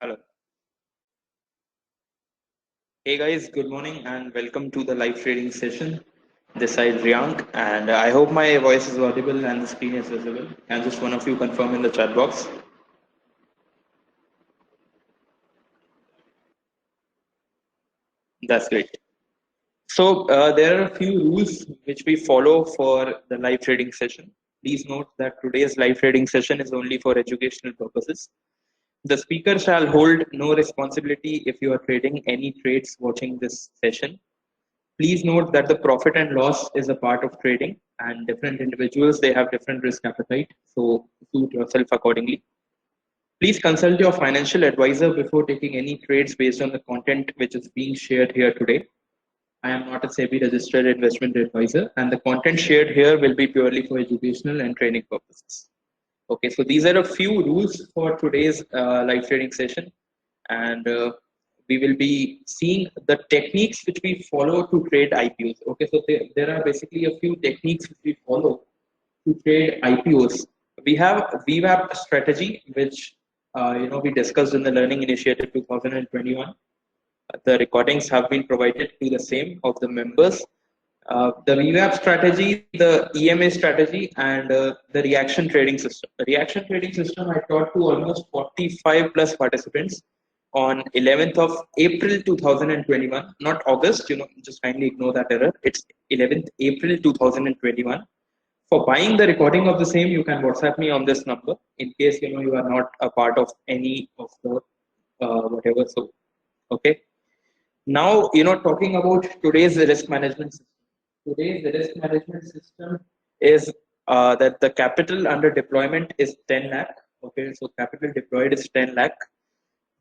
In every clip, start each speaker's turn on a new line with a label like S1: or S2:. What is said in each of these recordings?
S1: Hello. Hey guys, good morning and welcome to the live trading session. This side Riyank, and I hope my voice is audible and the screen is visible. Can just one of you confirm in the chat box? That's great. So there are a few rules which we follow for the live trading session. Please note that today's live trading session is only for educational purposes. The speaker shall hold no responsibility if you are trading any trades watching this session. Please note that the profit and loss is a part of trading, and different individuals they have different risk appetite, so suit yourself accordingly. Please consult your financial advisor before taking any trades based on the content which is being shared here today. I am not a SEBI registered investment advisor, and the content shared here will be purely for educational and training purposes. Okay, so these are a few rules for today's live trading session, and we will be seeing the techniques which we follow to trade IPOs. Okay, so there are basically a few techniques which we follow to trade IPOs. We have VWAP strategy, which we discussed in the Learning Initiative 2021. The recordings have been provided to the same of the members. The VWAP strategy, the EMA strategy, and the reaction trading system. The reaction trading system I taught to almost 45 plus participants on 11th of April 2021, not August, just kindly ignore that error. It's 11th April 2021. For buying the recording of the same, you can WhatsApp me on this number in case you are not a part of any of the whatever. So, okay. Now, talking about today's risk management system. Today's risk management system is that the capital under deployment is 10 lakh. Okay, so capital deployed is 10 lakh.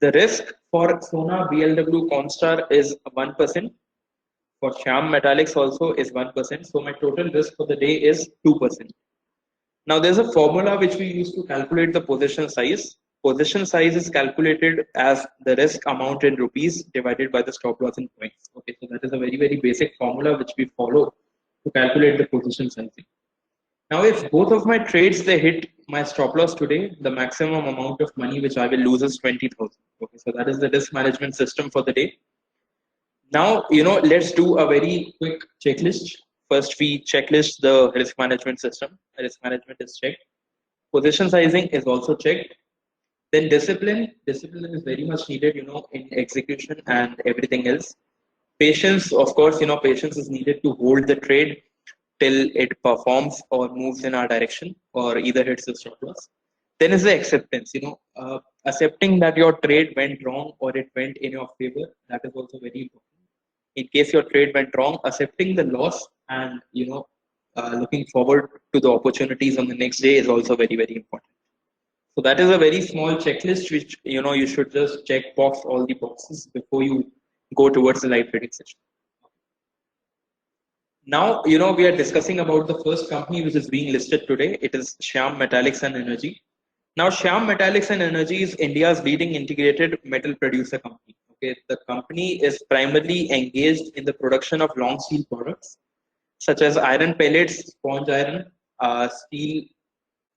S1: The risk for Sona BLW Comstar is 1%. For Shyam Metallics also is 1%. So my total risk for the day is 2%. Now there's a formula which we use to calculate the position size. Position size is calculated as the risk amount in rupees divided by the stop loss in points. Okay, so that is a very, very basic formula which we follow to calculate the position sizing. Now, if both of my trades they hit my stop loss today, the maximum amount of money which I will lose is 20,000. Okay, so that is the risk management system for the day. Now, let's do a very quick checklist. First, we checklist the risk management system. Risk management is checked. Position sizing is also checked. Then discipline is very much needed, in execution and everything else. Patience, of course, patience is needed to hold the trade till it performs or moves in our direction or either hits the stop loss. Then is the acceptance, accepting that your trade went wrong or it went in your favor. That is also very important. In case your trade went wrong, accepting the loss and looking forward to the opportunities on the next day is also very, very important. So that is a very small checklist which you should just check box all the boxes before you go towards the live trading session. Now we are discussing about the first company which is being listed today. It is Shyam Metallics and Energy. Now Shyam Metallics and Energy is India's leading integrated metal producer company. Okay, the company is primarily engaged in the production of long steel products such as iron pellets, sponge iron,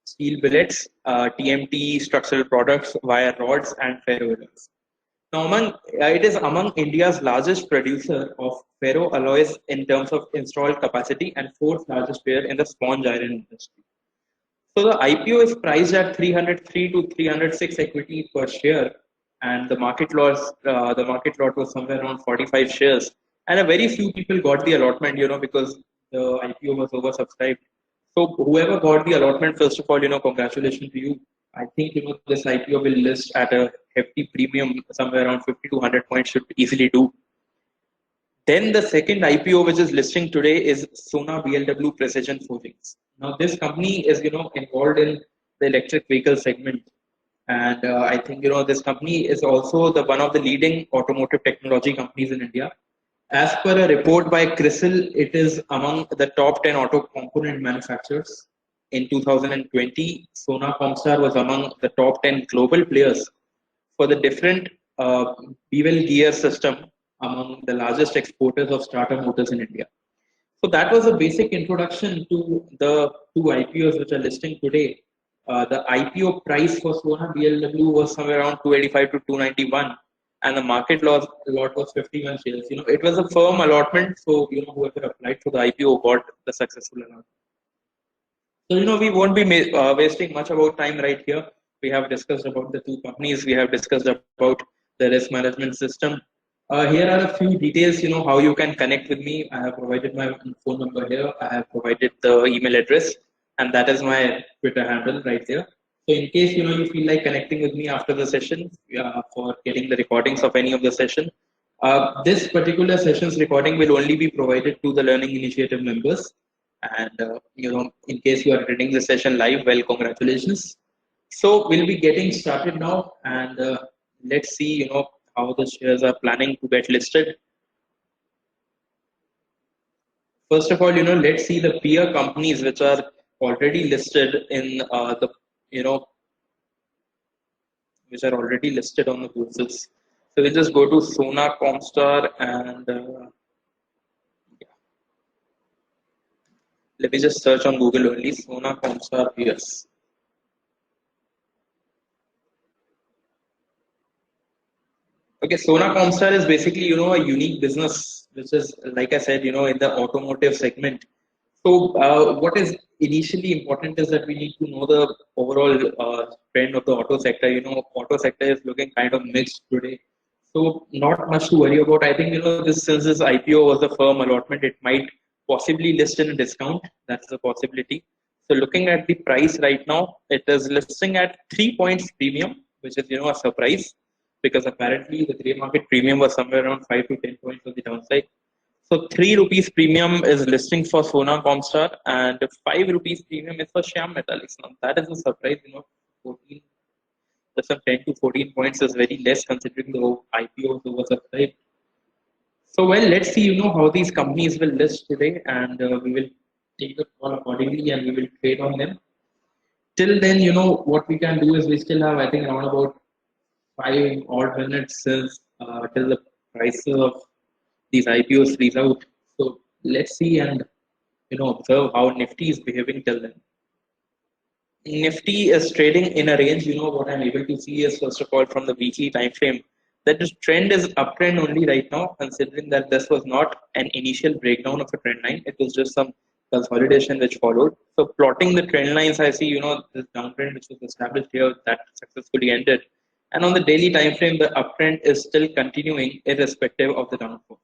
S1: steel billets, TMT structural products, wire rods, and ferroalloys. Now, it is among India's largest producer of ferroalloys in terms of installed capacity and fourth largest player in the sponge iron industry. So the IPO is priced at 303 to 306 equity per share, and the market lot was somewhere around 45 shares, and a very few people got the allotment, because the IPO was oversubscribed. So whoever got the allotment, first of all, congratulations to you. I think this IPO will list at a hefty premium, somewhere around 50 to 100 points should easily do. Then the second IPO which is listing today is Sona BLW Precision Forgings. Now this company is involved in the electric vehicle segment, and I think this company is also the one of the leading automotive technology companies in India. As per a report by CRISIL, it is among the top 10 auto component manufacturers. In 2020, Sona Comstar was among the top 10 global players for the different bevel gear system among the largest exporters of starter motors in India. So that was a basic introduction to the two IPOs which are listing today. The IPO price for Sona BLW was somewhere around 285 to 291, and the market lot was 51 shares. It was a firm allotment, so whoever applied for the IPO got the successful allotment. So, we won't be wasting much about time right here. We have discussed about the two companies. We have discussed about the risk management system. Here are a few details, how you can connect with me. I have provided my phone number here. I have provided the email address, and that is my Twitter handle right there. So, in case, you feel like connecting with me after the session for getting the recordings of any of the session, this particular session's recording will only be provided to the Learning Initiative members. And in case you are attending the session live, well, congratulations. So we'll be getting started now, and let's see, how the shares are planning to get listed. First of all, let's see the peer companies which are already listed in you know, which are already listed on the bourses. So we'll just go to Sona Comstar and let me just search on Google only Sona Comstar peers. Okay, Sona Comstar is basically, a unique business, which is, like I said, in the automotive segment. So, what is initially important is that we need to know the overall trend of the auto sector. Auto sector is looking kind of mixed today. So, not much to worry about. I think, this since this IPO was a firm allotment, it might possibly list in a discount. That's a possibility. So, looking at the price right now, it is listing at 3 points premium, which is, a surprise because apparently the grey market premium was somewhere around 5 to 10 points on the downside. So 3 rupees premium is listing for Sona Comstar and 5 rupees premium is for Shyam Metallics. Now that is a surprise, 14, just some 10 to 14 points is very less considering the IPO was oversubscribed. So well, let's see, how these companies will list today, and we will take the call accordingly and we will trade on them. Till then, what we can do is we still have, I think, around about 5 odd minutes till the prices of these IPOs freeze out. So let's see and observe how Nifty is behaving till then. Nifty is trading in a range. What I'm able to see is first of all from the weekly time frame that this trend is uptrend only right now, considering that this was not an initial breakdown of a trend line. It was just some consolidation which followed. So plotting the trend lines, I see this downtrend which was established here that successfully ended. And on the daily time frame, the uptrend is still continuing irrespective of the downfall.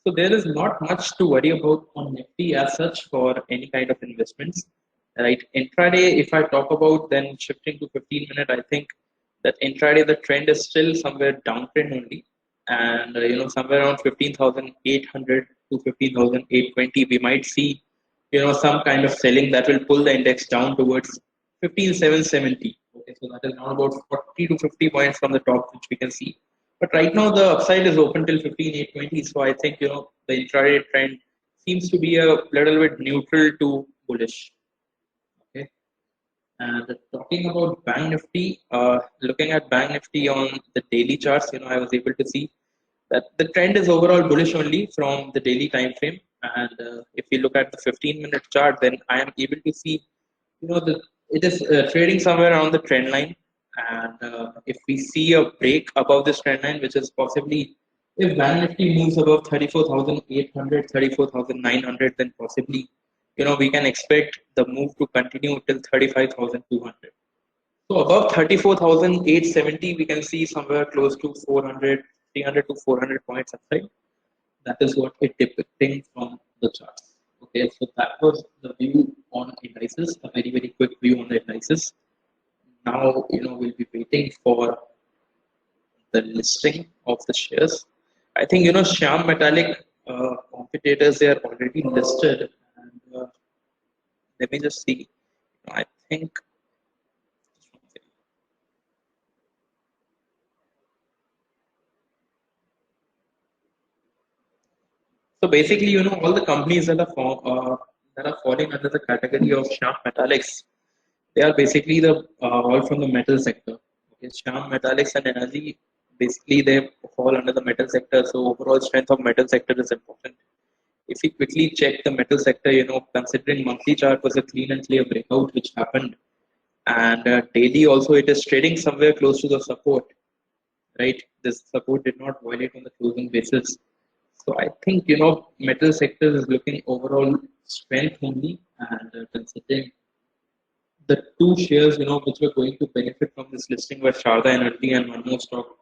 S1: So there is not much to worry about on Nifty as such for any kind of investments. Right. Intraday, if I talk about then shifting to 15-minute, I think that intraday the trend is still somewhere downtrend only. And somewhere around 15,800 to 15,820, we might see some kind of selling that will pull the index down towards 15,770. Okay, so that is now about 40 to 50 points from the top, which we can see. But right now the upside is open till 15,820. So I think the intraday trend seems to be a little bit neutral to bullish. Okay. And talking about Bank Nifty, looking at Bank Nifty on the daily charts, I was able to see that the trend is overall bullish only from the daily time frame. And if you look at the 15-minute chart, then I am able to see, it is trading somewhere around the trend line. And if we see a break above this trend line, which is possibly if Bank Nifty moves above 34,800, 34,900, then possibly we can expect the move to continue till 35,200. So above 34,870, we can see somewhere close to 400, 300 to 400 points upside. That is what it depicting from the charts. Okay, so that was the view on indices, a very, very quick view on the indices. Now, we'll be waiting for the listing of the shares. I think, Shyam Metallic competitors, they are already listed. And let me just see. I think so. Basically, all the companies that are falling under the category of Shyam Metallics, they are basically the all from the metal sector. Okay, Shyam Metallics and Energy, basically they fall under the metal sector. So overall strength of metal sector is important. If we quickly check the metal sector, considering monthly chart was a clean and clear breakout which happened and daily also it is trading somewhere close to the support, right? This support did not violate on the closing basis. So I think, metal sector is looking overall strength only, and considering the two shares, which were going to benefit from this listing were Sharda Energy and one more stock.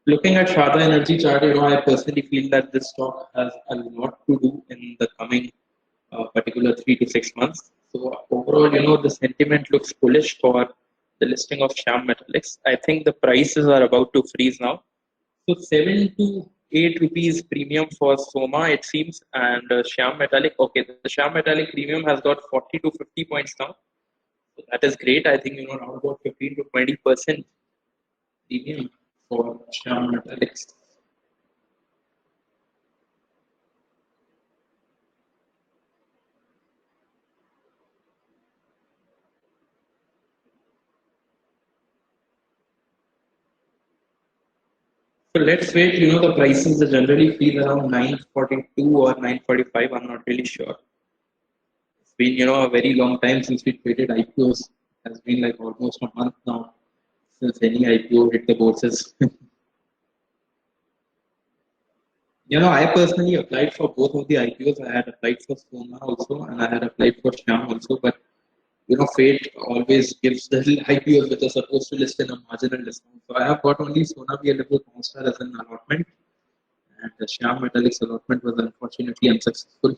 S1: Looking at Sharda Energy chart, I personally feel that this stock has a lot to do in the coming particular 3 to 6 months. So overall, the sentiment looks bullish for the listing of Shyam Metallics. I think the prices are about to freeze now. So 7 to 8 rupees premium for Soma, it seems, and Shyam Metallic. Okay, the Shyam Metallic premium has got 40 to 50 points now. So that is great. I think around about 15 to 20% premium for Shyam Metallics. So let's wait. The prices are generally feel around 942 or 945. I'm not really sure. It's been, a very long time since we traded IPOs. It has been like almost a month now since any IPO hit the bourses. I personally applied for both of the IPOs. I had applied for Sona also, and I had applied for Shyam also. But fate always gives the IPOs which are supposed to list in a marginal discount. So I have got only Sona BLW Comstar as an allotment, and the Shyam Metallics allotment was unfortunately unsuccessful.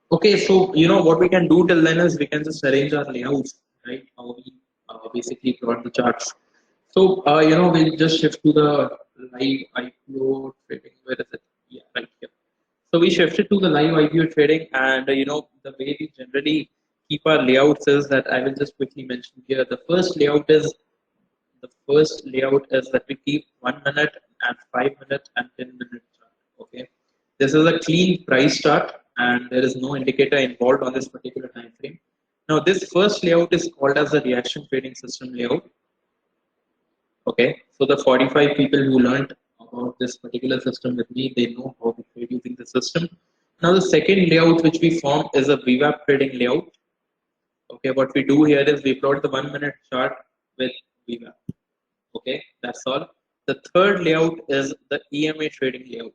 S1: Okay, so what we can do till then is we can just arrange our layouts, right? How we basically plot the charts. So we'll just shift to the live IPO trading. Where is it? Yeah, right here. So we shifted to the live IPO trading, and the way we generally keep our layouts is that I will just quickly mention here. The first layout is that we keep 1 minute and 5 minute and 10 minute chart. Okay, this is a clean price chart, and there is no indicator involved on this particular time frame. Now, this first layout is called as the reaction trading system layout. Okay, so the 45 people who learned about this particular system with me, they know how to trade using the system. Now, the second layout which we form is a VWAP trading layout. Okay, what we do here is we plot the 1 minute chart with VWAP. Okay, that's all. The third layout is the EMA trading layout.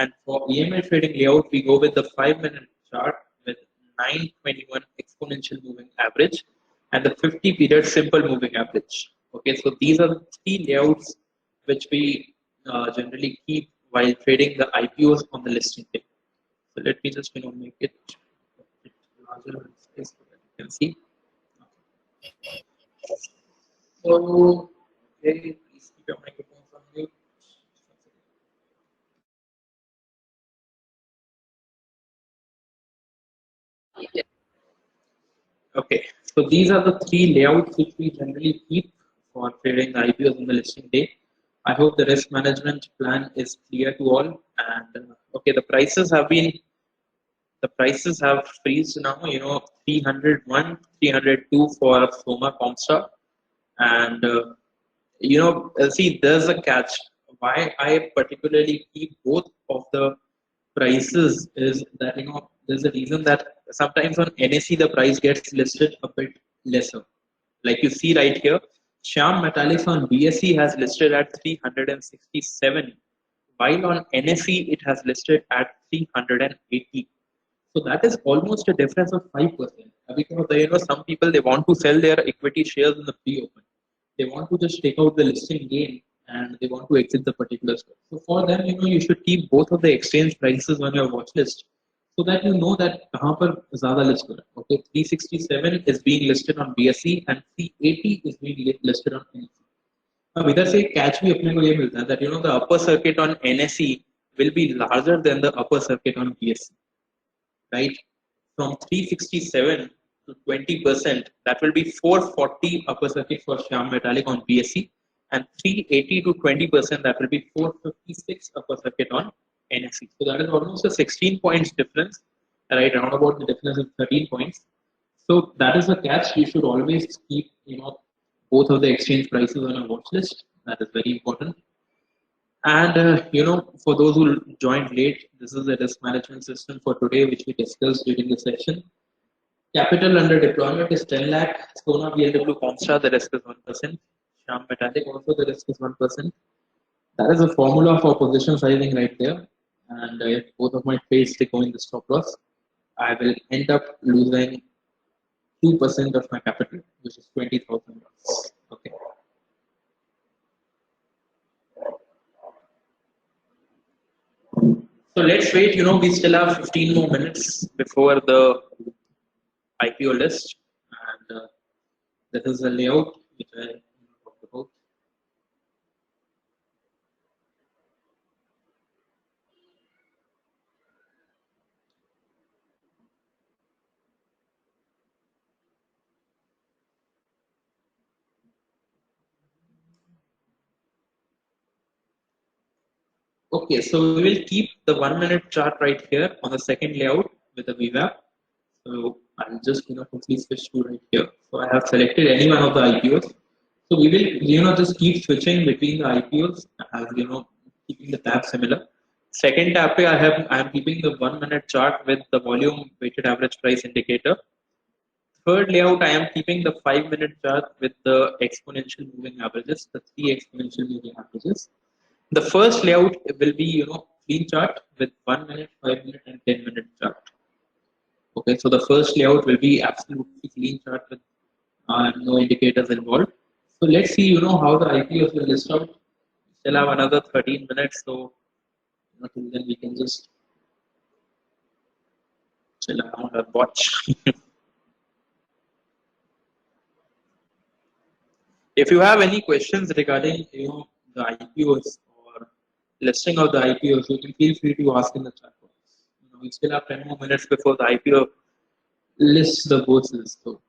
S1: And for EMA trading layout, we go with the 5 minute chart with 921 exponential moving average and the 50 period simple moving average. Okay, so these are the three layouts which we generally keep while trading the IPOs on the listing day. So let me just make it a bit larger space so that you can see. So, okay, please keep your microphones on mute. Okay, so these are the three layouts which we generally keep for trading the IPOs on the listing day. I hope the risk management plan is clear to all. And okay, the prices have freezed now. 301, 302 for Soma Comstar, and see, there's a catch. Why I particularly keep both of the prices is that there's a reason that sometimes on NSE the price gets listed a bit lesser. Like you see right here, Shyam Metallics on BSE has listed at 367, while on NSE it has listed at 380. So that is almost a difference of 5%. Because some people they want to sell their equity shares in the pre-open. They want to just take out the listing gain and they want to exit the particular stock. So for them, you should keep both of the exchange prices on your watch list so that you know that कहाँ पर ज़्यादा list हो रहा है. Okay, 367 is being listed on BSE and 380 is being listed on NSE. अब इधर से catch भी अपने को ये मिलता है that the upper circuit on NSE will be larger than the upper circuit on BSE, right? From 367 to 20%, that will be 440 upper circuit for Shyam Metallic on BSE, and 380 to 20%, that will be 456 upper circuit on NSE. So that is almost a 16 points difference. right? Around about the difference is 13 points. So that is the catch. You should always keep, both of the exchange prices on a watch list. That is very important. And for those who joined late, this is the risk management system for today, which we discussed during the session. Capital under deployment is 10 lakh. Sona BLW Comstar, the risk is 1%. Sham Metallic, also the risk is 1%. That is the formula for position sizing right there. And if both of my trades they go in the stop loss, I will end up losing 2% of my capital, which is $20,000. Okay. So let's wait. We still have 15 more minutes before the IPO list, and this is the layout which I talked about. Okay, so we will keep the 1 minute chart right here on the second layout with the VWAP. So I'll just quickly switch to right here. So I have selected any one of the IPOs. So we will just keep switching between the IPOs as keeping the tab similar. Second tab I am keeping the 1 minute chart with the volume weighted average price indicator. Third layout I am keeping the 5 minute chart with the exponential moving averages, the three exponential moving averages. The first layout will be clean chart with 1 minute, 5 minute, and 10 minute chart. Okay, so the first layout will be absolutely clean chart with no indicators involved. So let's see, how the IPOs will list out. Still have another 13 minutes, so till then we can just chill around and watch. If you have any questions regarding the IPOs or listing of the IPOs, you can feel free to ask in the chat box. We still have 10 more minutes before the IPO lists the boards list. So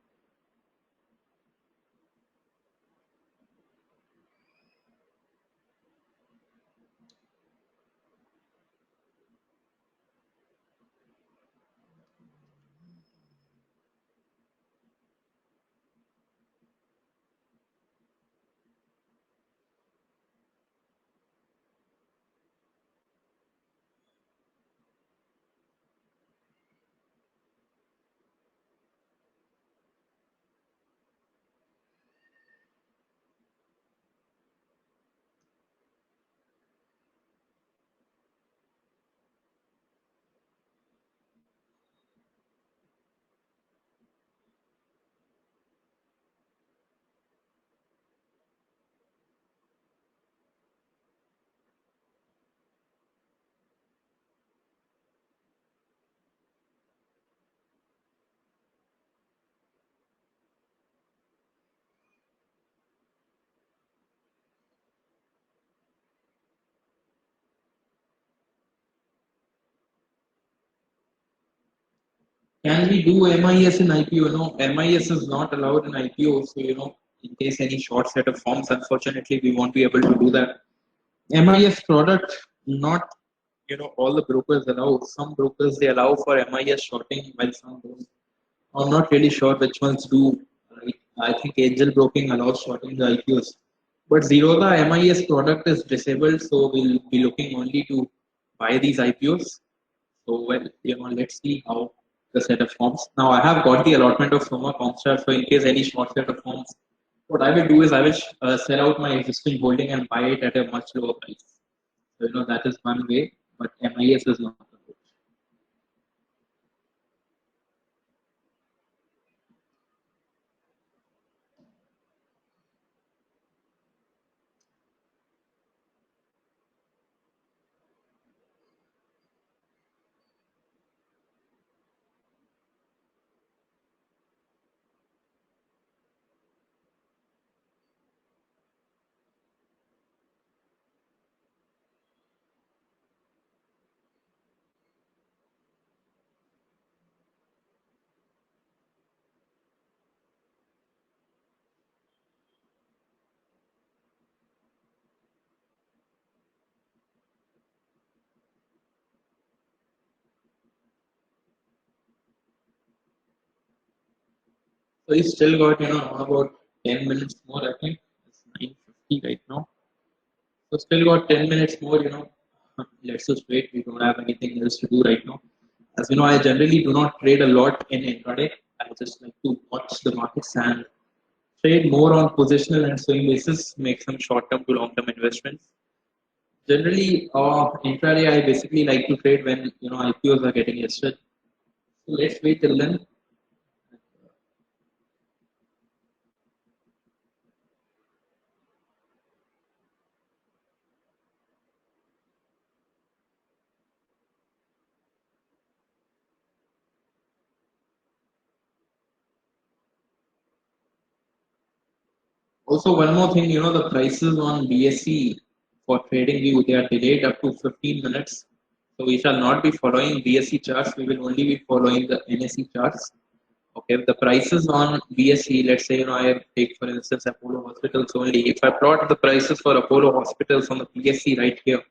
S1: can we do MIS in IPO? No, MIS is not allowed in IPO. So, in case any short set of forms, unfortunately, we won't be able to do that. MIS product, not, all the brokers allow. Some brokers, they allow for MIS shorting, while some don't. I'm not really sure which ones do. Right? I think Angel Broking allows shorting the IPOs. But Zerodha MIS product is disabled, so we'll be looking only to buy these IPOs. So well, let's see how the set of forms. Now I have got the allotment of Soma Comstar, so in case any short set of forms, what I will do is I will sell out my existing holding and buy it at a much lower price. So that is one way, but MIS is not. So we still got, about 10 minutes more. I think it's 9:50 right now. So still got 10 minutes more, Let's just wait. We don't have anything else to do right now. As you know, I generally do not trade a lot in intraday. I just like to watch the markets and trade more on positional and swing basis, make some short-term to long-term investments. Generally, intraday, I basically like to trade when, IPOs are getting listed. So let's wait till then. Also, one more thing, the prices on BSE for trading view, they are delayed up to 15 minutes. So we shall not be following BSE charts. We will only be following the NSE charts. Okay, the prices on BSE, let's say, I take for instance Apollo Hospitals only. If I plot the prices for Apollo Hospitals on the BSE right here,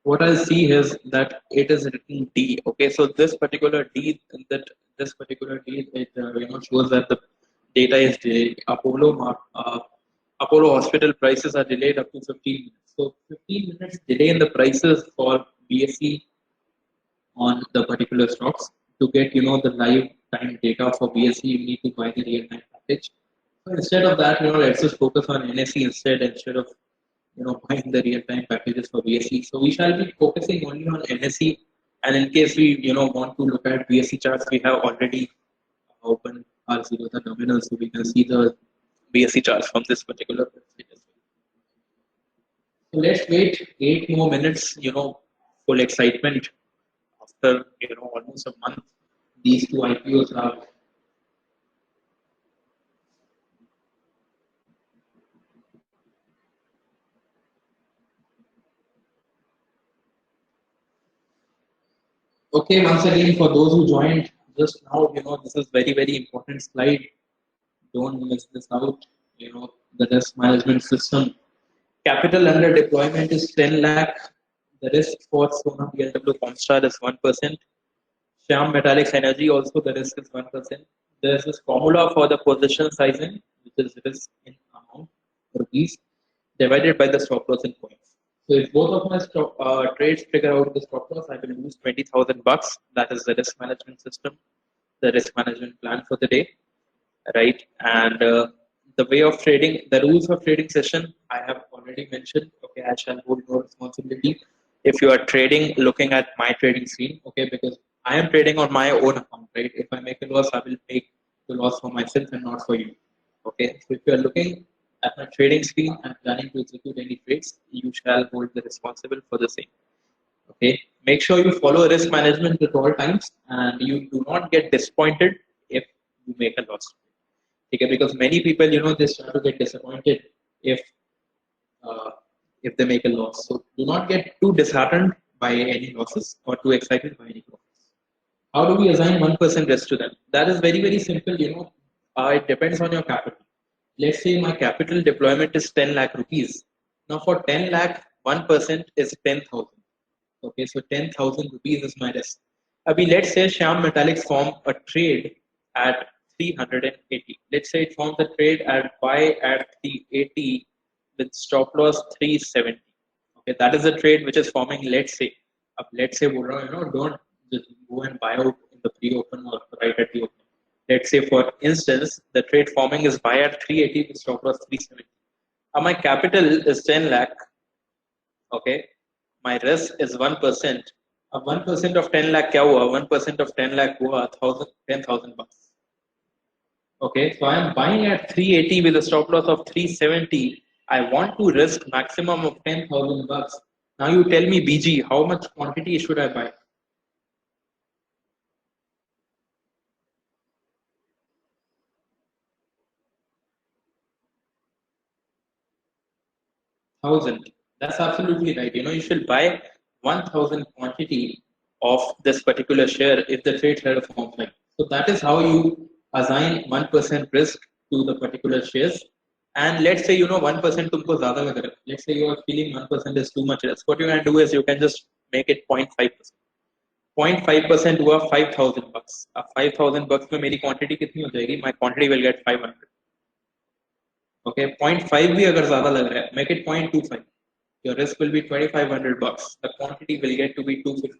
S1: what I see is that it is written D. Okay, so this particular D, it shows that the data is delayed. Apollo Hospital prices are delayed up to 15 minutes. So 15 minutes delay in the prices for BSE on the particular stocks. To get the live time data for BSE, you need to buy the real time package. So instead of that, let's just focus on NSE instead of buying the real time packages for BSE. So we shall be focusing only on NSE. And in case we want to look at BSE charts, we have already opened our zero the terminal, so we can see the BSE charts from this particular website as well. So let's wait 8 more minutes, full excitement after almost a month. These two IPOs are. Okay, once again, for those who joined just now, this is very, very important slide. Don't miss this out. The risk management system. Capital under deployment is 10 lakh. The risk for Sona BLW Comstar is 1%. Shyam Metallics Energy also the risk is 1%. There is this formula for the position sizing, which is risk in amount rupees divided by the stop loss in points. So if both of my trades figure out the stop loss, I will lose 20,000 bucks. That is the risk management system, the risk management plan for the day, right? And the way of trading, the rules of trading session, I have already mentioned. Okay, I shall hold no responsibility if you are trading looking at my trading screen. Okay, because I am trading on my own account, right? If I make a loss, I will make the loss for myself and not for you. Okay, so if you are looking at my trading screen and planning to execute any trades, you shall hold the responsible for the same. Okay, make sure you follow risk management at all times and you do not get disappointed if you make a loss. Okay, because many people, they start to get disappointed if uh, if they make a loss. So do not get too disheartened by any losses or too excited by any profits. How do we assign 1% risk to them? That is very, very simple. It depends on your capital. Let's say my capital deployment is 10 lakh rupees. Now for 10 lakh, 1% is 10,000. Okay, so 10,000 rupees is my risk. Let's say Shyam Metallics form a trade at 380. Let's say it forms a trade at buy at 380 with stop loss 370. Okay, that is a trade which is forming. Let's say, don't just go and buy out in the pre-open or right at the open. Let's say, for instance, the trade forming is buy at 380 with stop loss 370. My capital is 10 lakh. Okay, my risk is 1%. 1% of 10 lakh क्या हुआ? 1% of 10 lakh हुआ 10,000 bucks. Okay, so I am buying at 380 with a stop loss of 370. I want to risk maximum of 10,000 bucks. Now you tell me, BG, how much quantity should I buy? 1,000. That's absolutely right. You should buy 1,000 quantity of this particular share if the trade had a form like. So that is how you assign 1% risk to the particular shares. And let's say 1% तुमको ज़्यादा लग रहा है. Let's say you are feeling 1% is too much risk. What you can do is you can just make it 0.5%. 0.5% हुआ 5,000 bucks. अब 5,000 bucks में मेरी quantity कितनी हो जाएगी? My quantity will get 500. Okay, 0.5 भी अगर ज्यादा लग रहा है, make it 0.25. Your risk will be 2,500 bucks. The quantity will get to be 250.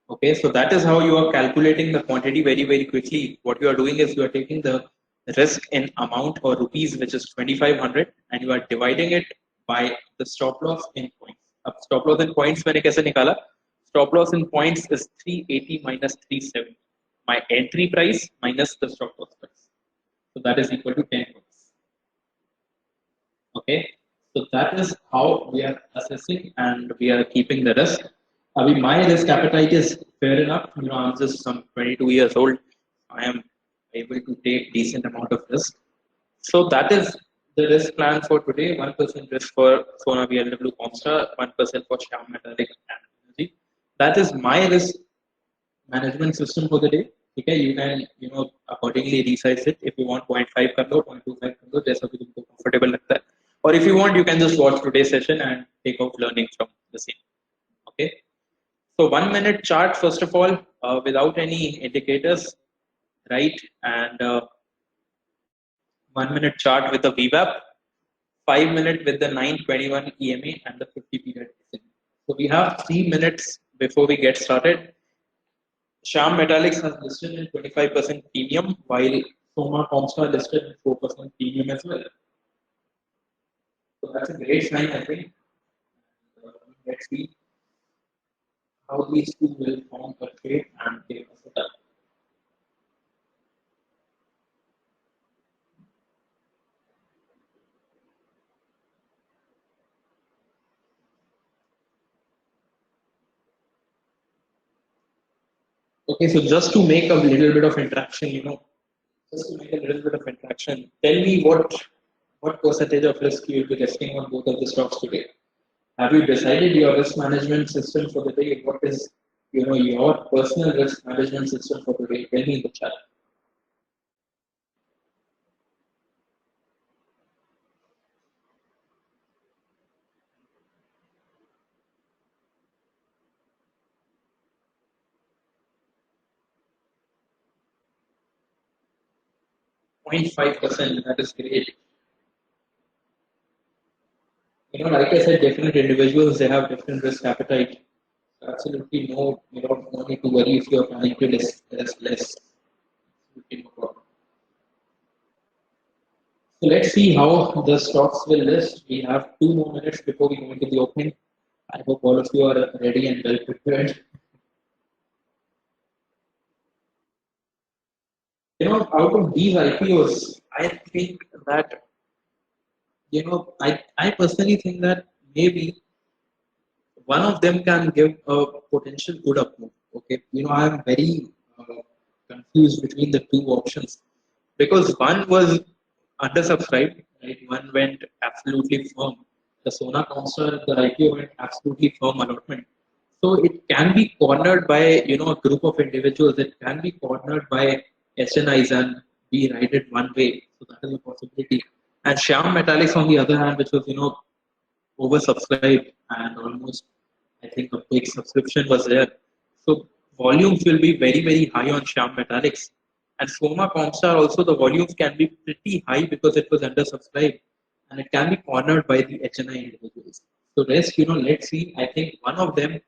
S1: Okay, so that is how you are calculating the quantity very, very quickly. What you are doing is you are taking the risk in amount or rupees, which is 2,500, and you are dividing it by the stop loss in points. अब stop loss in points मैंने कैसे निकाला? Stop loss in points is 380 minus 370. My entry price minus the stop loss price. So that is equal to 10 points. Okay, so that is how we are assessing and we are keeping the risk. I mean, my risk appetite is fair enough. I'm just some 22 years old. I am able to take decent amount of risk. So that is the risk plan for today. 1% risk for Sona BLW Comstar, 1% for Shyam Metallic and Energy. That is my risk management system for the day. Okay, you can accordingly resize it. If you want 0.5 कर लो, 0.25 कर लो, जैसा भी तुमको comfortable लगता है. Or if you want, you can just watch today's session and take out learning from the same. Okay. So 1 minute chart first of all, without any indicators, right? And 1 minute chart with the VWAP, 5 minute with the 921 EMA and the 50 period. So we have 3 minutes before we get started. Shyam Metallics has listed in 25% premium, while Soma Comstar listed in 4% premium as well. So that's a great sign, I think. Let's see how these two will form a trade and take us up. Okay, so just to make a little bit of interaction, just to make a little bit of interaction, tell me what percentage of risk you will be risking on both of the stocks today. Have you decided your risk management system for the day? What is your personal risk management system for today? Tell me in the chat. 0.5%. That is great. Like I said, different individuals they have different risk appetite. Absolutely no need to worry if you're planning to less less. Absolutely no problem. So let's see how the stocks will list. We have 2 more minutes before we go into the opening. I hope all of you are ready and well prepared. Out of these IPOs, I think that I personally think that maybe one of them can give a potential good up move. Okay, I am very confused between the two options because one was undersubscribed, right? One went absolutely firm. The Sona Comstar, the IPO went absolutely firm allotment. So it can be cornered by a group of individuals. It can be cornered by HNIs and be rided one way. So that is a possibility. And Shyam Metallics on the other hand, which was oversubscribed and almost I think a big subscription was there. So volumes will be very, very high on Shyam Metallics. And Soma Comstar also the volumes can be pretty high because it was undersubscribed and it can be cornered by the HNI individuals. So rest, let's see. I think one of them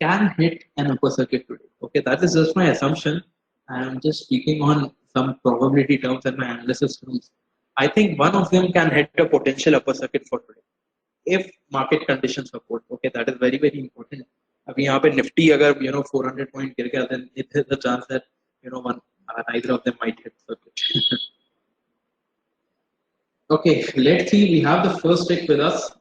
S1: can hit an upper circuit today. Okay, that is just my assumption. I'm just speaking on some probability terms and my analysis terms. I think one of them can hit a potential upper circuit for today if market conditions support. Okay, that is very very important. अभी यहाँ पे Nifty अगर 400 point गिर गया then it is a chance that one neither of them might hit circuit. Okay, let's see. We have the first pick with us.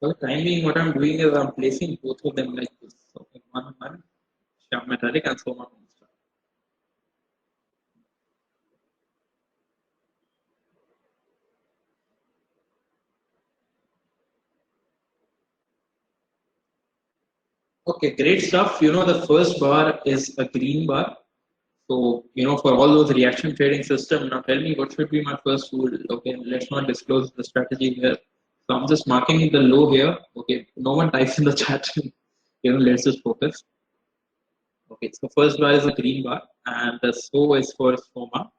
S1: So timing, what I'm doing is I'm placing both of them like this. Okay, one Shyam Metallic and Soma Comstar. Okay, great stuff. The first bar is a green bar. So, for all those reaction trading system, now tell me what should be my first rule. Okay, let's not disclose the strategy here. So I'm just marking the low here. Okay, no one types in the chat. Let's just focus. Okay, so first bar is a green bar, and the so is for Soma.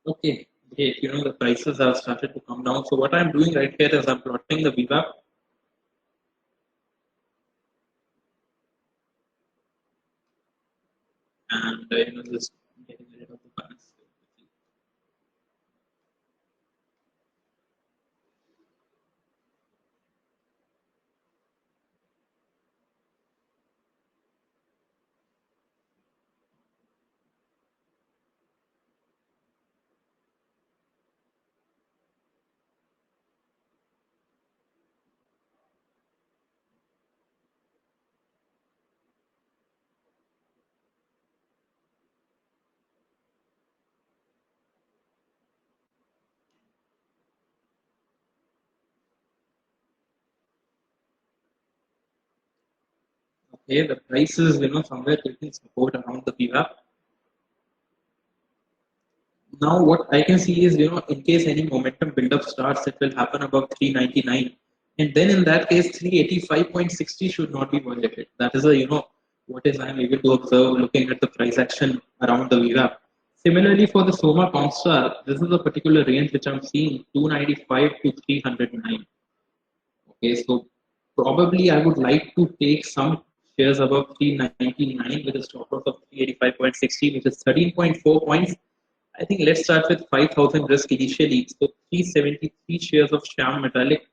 S1: Okay, great. The prices have started to come down. So what I'm doing right here is I'm plotting the VWAP, and just getting rid of the balance. Okay, the prices, somewhere taking support around the VWAP. Now, what I can see is, in case any momentum buildup starts, it will happen above 399. And then in that case, 385.60 should not be violated. That is what is I'm able to observe looking at the price action around the VWAP. Similarly, for the Soma Comstar, this is a particular range which I'm seeing 295 to 309. Okay, so probably I would like to take some shares above 399 with a stop loss of 385.60, which is 13.4 points. I think let's start with 5,000 risk initially. So 373 shares of Sham Metallic.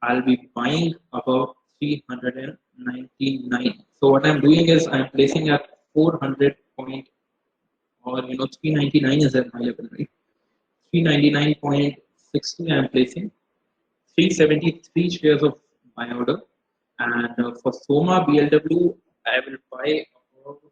S1: I'll be buying about 399. So what I'm doing is I'm placing at 400 point, or 399 is at my level, right? 399.60 I'm placing. 373 shares of buy order. And for Soma BLW, I will buy about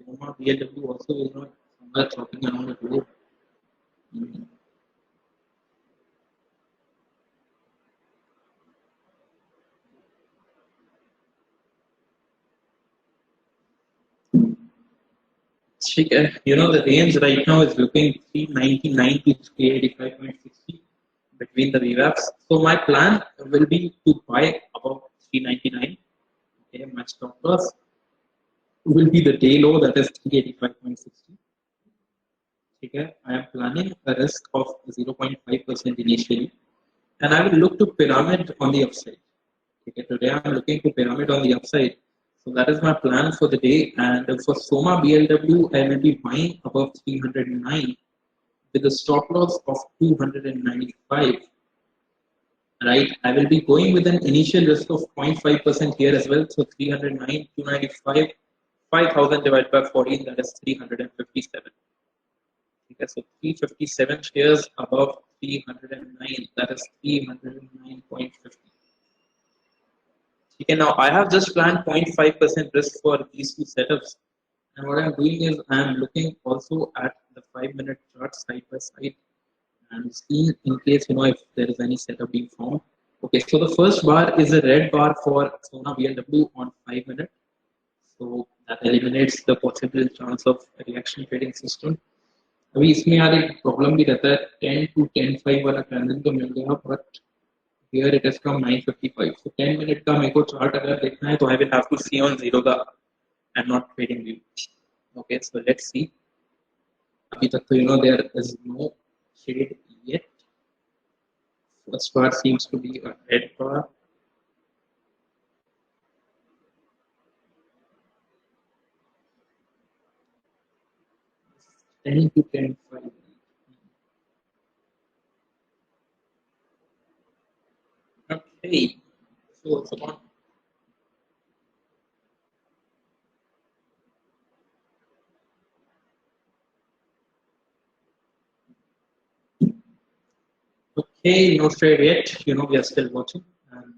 S1: Soma BLW also is not somewhere chopping around the globe. Mm. The range right now is looking 399 to 385.60 between the VWAPs. So my plan will be to buy about 399. Okay, my stop loss will be the day low, that is 385.60. Okay, I am planning a risk of 0.5% initially, and I will look to pyramid on the upside. Okay, today I'm looking to pyramid on the upside. So that is my plan for the day. And for Soma BLW, I will be buying above 309 with a stop loss of 295. Right, I will be going with an initial risk of 0.5% here as well. So 309, 295, 5,000 divided by 14, that is 357. Okay, so 357 shares above 309, that is 309.50. Okay, now I have just planned 0.5% risk for these two setups. And what I'm doing is I'm looking also at the 5-minute chart side by side and seeing in case if there is any setup being formed. Okay, so the first bar is a red bar for Sona BLW on 5 minute. So that eliminates the possible chance of a reaction trading system. अभी इसमें यार एक problem भी रहता है 10 to 10 5 वाला candle तो मिल गया but here it is from 9:55. So 10 minute का मेरे को chart अगर देखना है तो I will have to see on zero का and not trading view. Okay, so let's see. अभी तक तो there is no shade yet. First bar seems to be a red bar. Ten to 10.5. Okay, so it's on. Okay, no trade yet. We are still watching and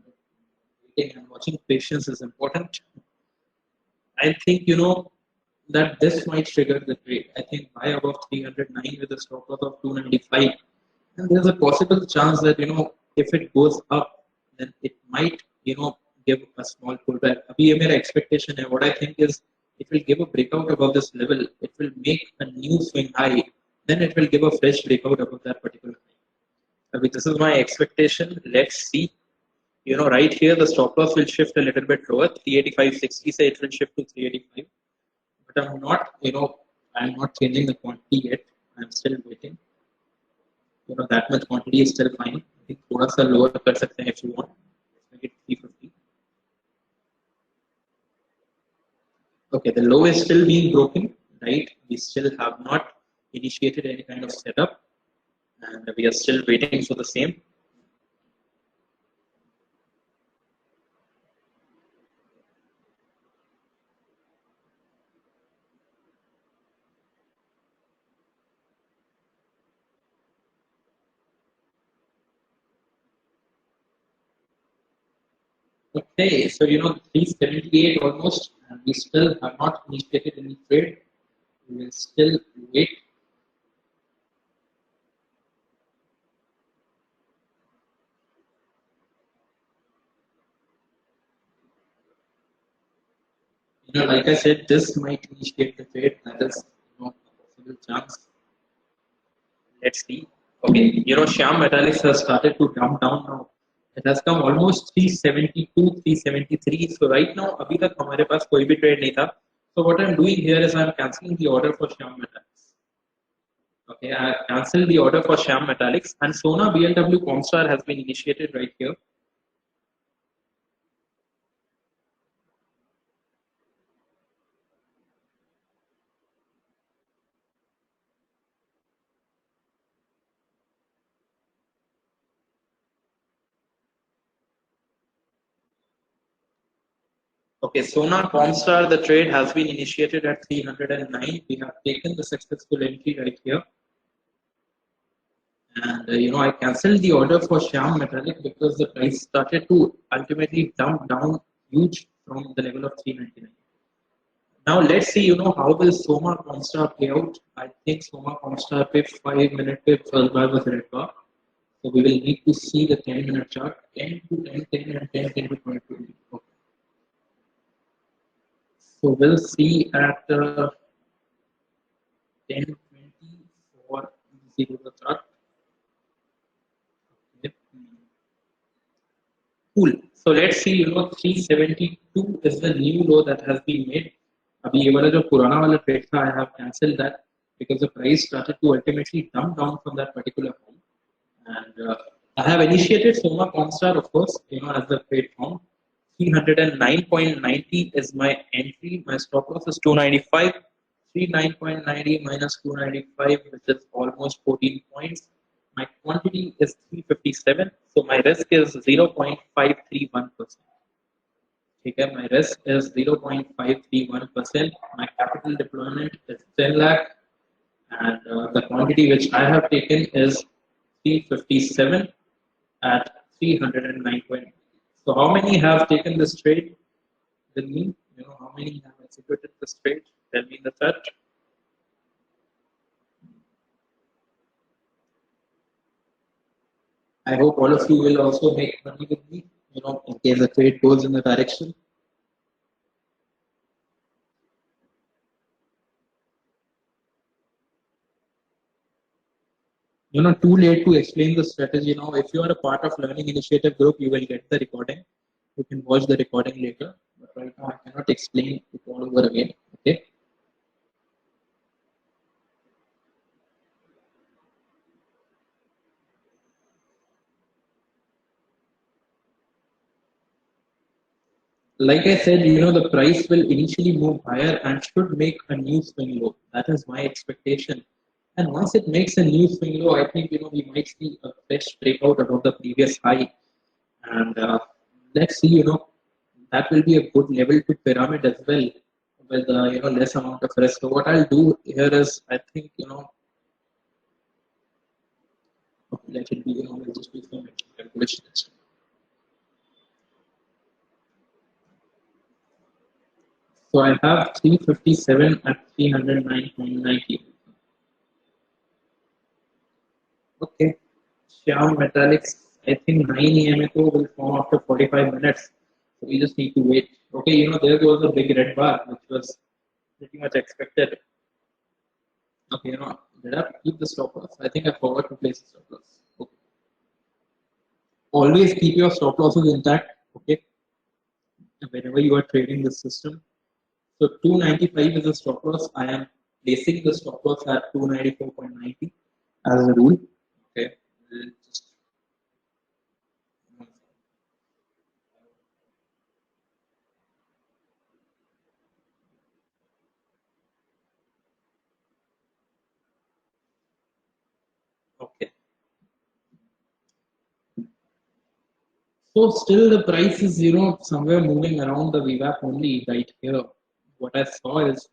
S1: waiting and watching. Patience is important. I think that this might trigger the trade. I think buy above 309 with a stop loss of 295, and there's a possible chance that if it goes up, then it might give a small pullback. Abhi ye mera expectation hai. What I think is it will give a breakout above this level. It will make a new swing high. Then it will give a fresh breakout above that particular high. Abhi this is my expectation. Let's see. Right here the stop loss will shift a little bit lower. 385.60 say it will shift to 385. But I'm not changing the quantity yet. I'm still waiting. That much quantity is still fine. I think थोड़ा सा lower कर सकते हैं if you want. Let's make it 350. Okay, the low is still being broken, right? We still have not initiated any kind of setup, and we are still waiting for the same. Okay, so 378 almost, and we still have not initiated any trade. We will still wait. Like I said, this might initiate the trade. That is a possible chance. Let's see. Okay, Shyam Metallics has started to dump down now. It has come almost 372, 373. So right now, अभी तक हमारे पास कोई भी trade नहीं था. So what I'm doing here is I'm cancelling the order for Shyam Metallics. Okay, I cancelled the order for Shyam Metallics, and Sona BLW Comstar has been initiated right here. Okay, Sona Comstar, the trade has been initiated at 309. We have taken the successful entry right here. And I cancelled the order for Shyam Metallic because the price started to ultimately dump down huge from the level of 399. Now let's see, how will Soma Comstar play out. I think Soma Comstar pip 5 minute pip first bar was red bar. So we will need to see the 10 minute chart, 10 to 10, 10 and 10, 10 to 20. Okay. So we'll see at 10:20 for the chart. Yep. Cool. So let's see, 372 is the new low that has been made. अभी ये वाला जो पुराना वाला trade था, I have cancelled that because the price started to ultimately dump down from that particular point. And I have initiated Soma Comstar, of course, as the trade form. 309.90 is my entry. My stop loss is 295. 39.90 minus 295, which is almost 14 points. My quantity is 357, so my risk is 0.531%. Okay, my risk is 0.531%. My capital deployment is 10 lakh, and the quantity which I have taken is 357 at 309. So, how many have taken this trade with me? How many have executed this trade? Tell me in the chat. I hope all of you will also make money with me, in case the trade goes in the direction. too late to explain the strategy now. If you are a part of learning initiative group, you will get the recording. You can watch the recording later, but right now I cannot explain it all over again. Okay. Like I said, the price will initially move higher and should make a new swing low. That is my expectation. And once it makes a new swing low, I think we might see a fresh breakout above the previous high. And let's see, that will be a good level to pyramid as well, with less amount of risk. So what I'll do here is, I think, okay, let it be, we'll just do some calculations. So I have 357 at 309.90. Okay. Shyam Metallics, I think 9 EMA will form after 45 minutes. So we just need to wait. Okay, there was a big red bar, which was pretty much expected. Okay, did I keep the stop loss? I think I forgot to place the stop loss. Okay. Always keep your stop losses intact. Okay. Whenever you are trading this system. So 295 is the stop loss. I am placing the stop loss at 294.90 as a rule. Okay. Just okay. So still the price is, somewhere moving around the VWAP only right here. What I saw is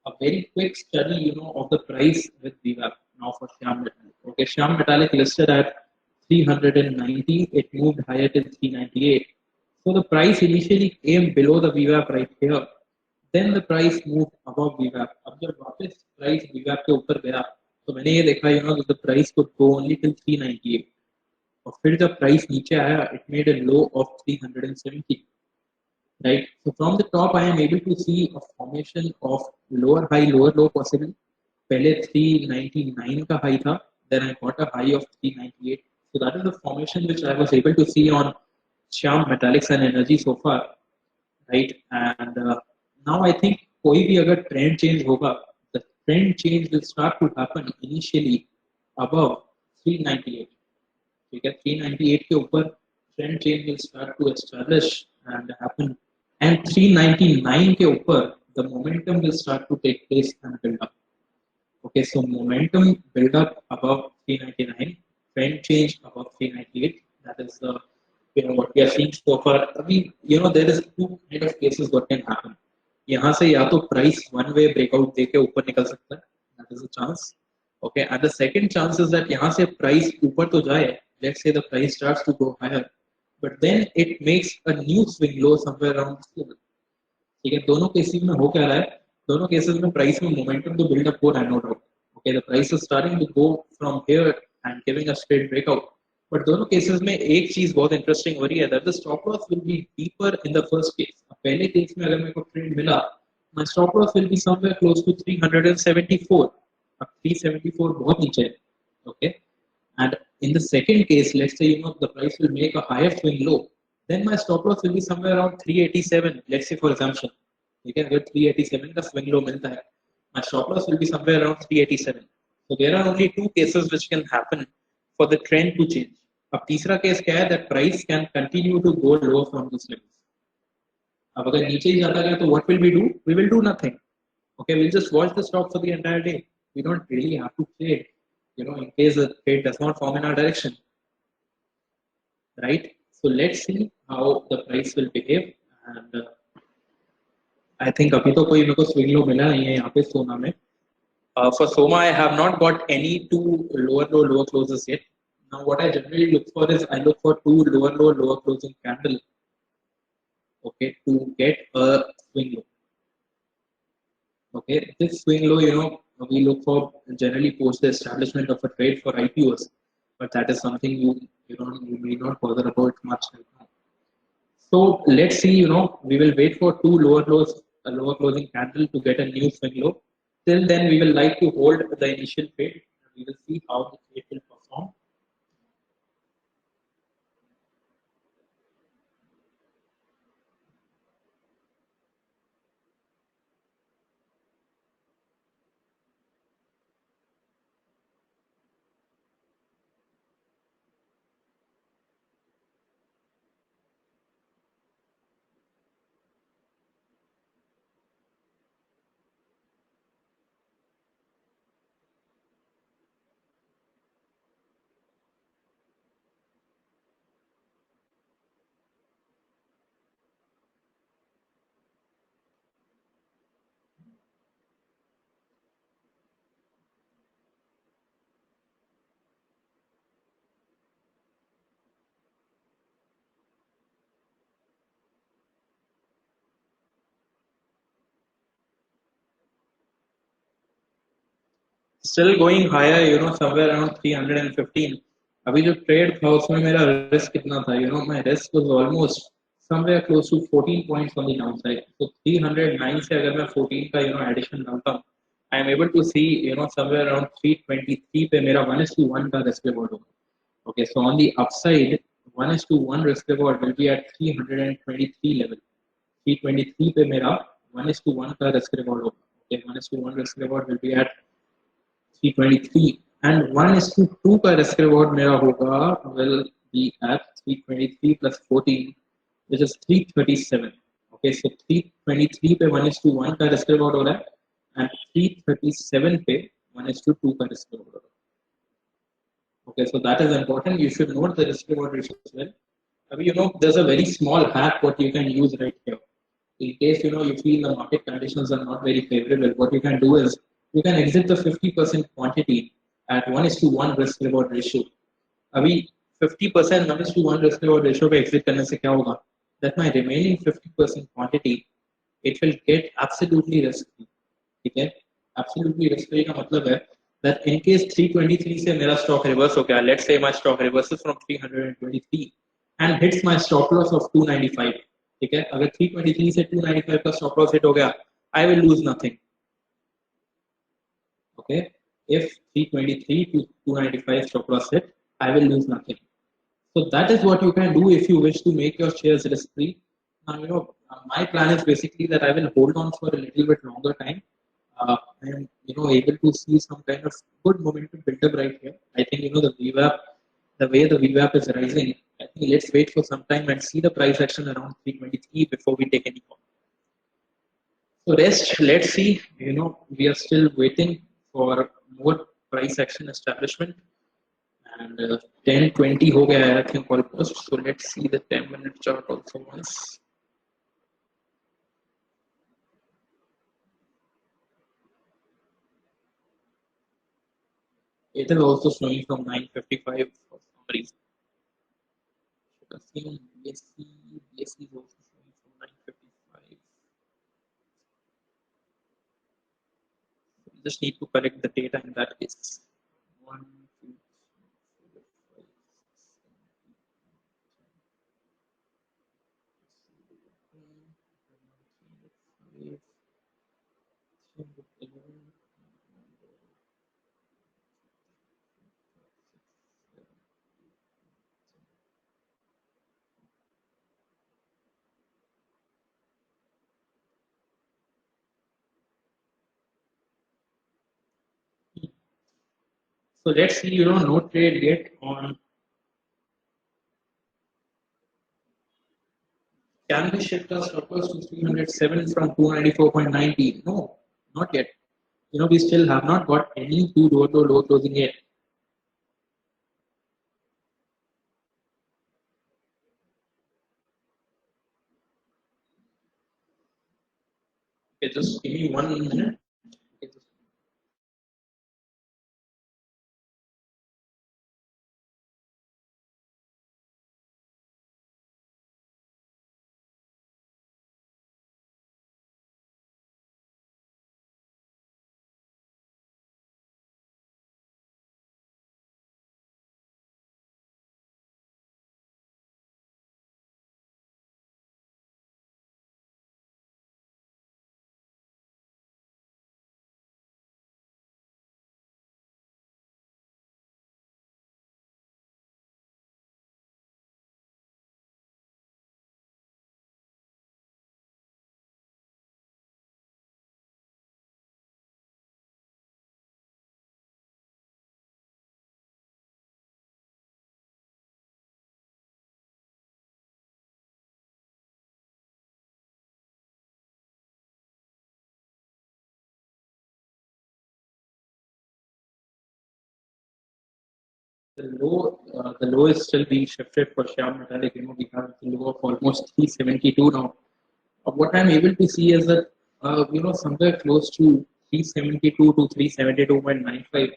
S1: a very quick study, of the price with VWAP now for Shyam Metallic. Okay, Shyam Metallic listed at 390, it moved higher till 398. So the price initially came below the VWAP right here. Then the price moved above VWAP. अब जब वापस price VWAP के ऊपर गया, तो मैंने ये देखा, that the price could go only till 398. और फिर जब प्राइस नीचे आया, it made a low of 370, right? So from the top I am able to see a formation of lower high lower low possible. पहले 399 का high था, then I got a high of 398. So that is the formation which I was able to see on Shyam Metallics and Energy so far, right? And now I think कोई भी अगर trend change होगा, the trend change will start to happen initially above 398. ठीक है, 398 के ऊपर trend change will start to establish and happen, and 399 के ऊपर the momentum will start to take place and build up. Okay, so momentum build up above 399, trend change above 398. That is the what we are seeing so far. I mean, there is two kind of cases what can happen. यहाँ से या तो price one way breakout देके ऊपर निकल सकता है, that is a chance. Okay, and the second chance is that यहाँ से price ऊपर तो जाए, let's say the price starts to go higher, but then it makes a new swing low somewhere around this level. ठीक है, दोनों cases में हो क्या रहा है, दोनों केसेस में प्राइस में मोमेंटम तो बिल्डअप हो रहा है, no doubt. Okay, the price is starting to go from here and giving a straight breakout. But दोनों केसेस में एक चीज बहुत इंटरेस्टिंग हो रही है, that the stop loss will be deeper in the first case. पहले केस में अगर मेरे को ट्रेड मिला, my stop loss will be somewhere close to 374. अब 374 बहुत नीचे है. Okay, and in the second case, let's say the price will make a higher swing low, then my stop loss will be somewhere around 387. Let's say for assumption, अगर 387 का swing low मिलता है, my stop loss will be somewhere around 387. So there are only two cases which can happen for the trend to change. अब तीसरा case क्या है, that price can continue to go low from this level. अब अगर नीचे ही जाता गया, तो what will we do? We will do nothing. Okay, we'll just watch the stock for the entire day. We don't really have to trade, in case the trade does not form in our direction, right? So let's see how the price will behave. And I think अभी तो कोई मेरे को swing low मिला नहीं है यहाँ पे सोना में. For Soma, I have not got any two lower low lower closes yet. Now what I generally look for is, I look for two lower low lower closing candle, okay, to get a swing low. Okay, this swing low, we look for generally post the establishment of a trade for IPOs, but that is something you may not bother about much right now. So let's see, we will wait for two lower lows, a lower closing candle to get a new swing low. Till then, we will like to hold the initial trade. We will see how the trade will perform. Still going higher, somewhere around 315. अभी जो trade था उसमें मेरा risk कितना था, my risk was almost somewhere close to 14 points on the downside. So 309 से अगर मैं 14 का एडिशन डालता हूँ, I am able to see somewhere around 323 पे मेरा 1:1 का risk reward होगा. Okay, so on the upside, 1:1 risk reward will be at 323 level. 323 पे मेरा 1:1 का risk reward होगा. Okay, 1:1 risk reward will be at 323 and 1:2 का risk reward मेरा होगा will be at 323 plus 14 which is 337. Okay, so 323 पे 1:1 का risk reward हो रहा है and 337 पे 1:2 का risk reward हो रहा है. Okay, so that is important. You should note the risk reward ratio as well. There's a very small hack what you can use right here. In case you feel the market conditions are not very favorable, what you can do is you can exit the 50% quantity at 1:1 risk reward ratio. अभी 50% 1:1 risk reward ratio पे exit करने से क्या होगा? That my remaining 50% quantity it will get absolutely risk free. ठीक है? Absolutely risk free का मतलब है that in case 323 से मेरा stock reverse हो गया, let's say my stock reverses from 323 and hits my stop loss of 295. ठीक है, अगर 323 से 295 का stop loss hit हो गया, I will lose nothing. Okay, if 323 to 295 stop loss hit, I will lose nothing. So that is what you can do if you wish to make your shares risk free. Now my plan is basically that I will hold on for a little bit longer time. And able to see some kind of good momentum build up right here. I think the VWAP, the way the VWAP is rising, I think let's wait for some time and see the price action around 323 before we take any call. So rest, let's see. We are still waiting for more price action establishment. And 10:20 हो गया है, I think almost. So let's see the 10-minute chart also once. It is also showing from 9:55 for some reason. BSC is also showing from 9:55. We just need to correct the data in that case. 1, 2, 3, 4, 5, 6, 7, 8, 9, 10, 11. So let's see, no trade yet on. Can we shift our stop loss to 307 from 294.90? No, not yet. We still have not got any two low closing yet. Okay, just give me 1 minute. Okay, the low is still being shifted for Shyam Metallic. We have the low of almost 372 now. What I'm able to see is that somewhere close to 372 to 372.95,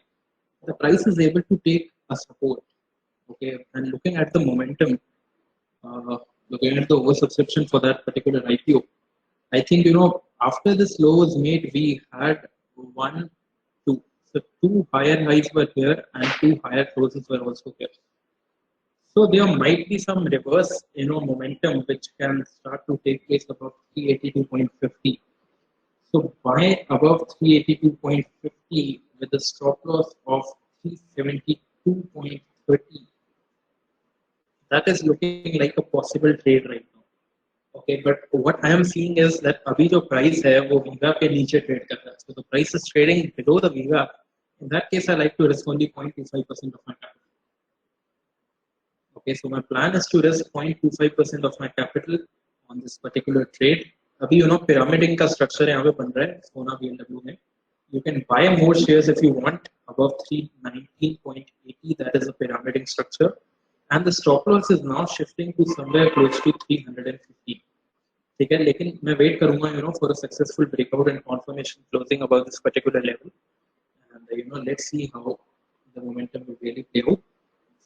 S1: the price is able to take a support. Okay, and looking at the momentum, uh, looking at the oversubscription for that particular IPO, I think after this low was made, we had 1, 2. So two higher highs were here and two higher closes were also here. So there might be some reverse, momentum which can start to take place above 382.50. So buy above 382.50 with a stop loss of 372.30. That is looking like a possible trade right now. Okay, but what I am seeing is that अभी जो price है वो VWAP के नीचे trade कर रहा है. So the price is trading below the VWAP. In that case, I like to risk only 0.25% of my capital. Okay, so my plan is to risk 0.25% of my capital on this particular trade. अभी pyramiding का structure यहाँ पे बन रहा है सोना BLW में. You can buy more shares if you want above 319.80. That is a pyramiding structure, and the stop loss is now shifting to somewhere close to 350. ठीक है, लेकिन मैं वेट करूंगा for a successful breakout and confirmation closing above this particular level, and let's see how the momentum will really play out.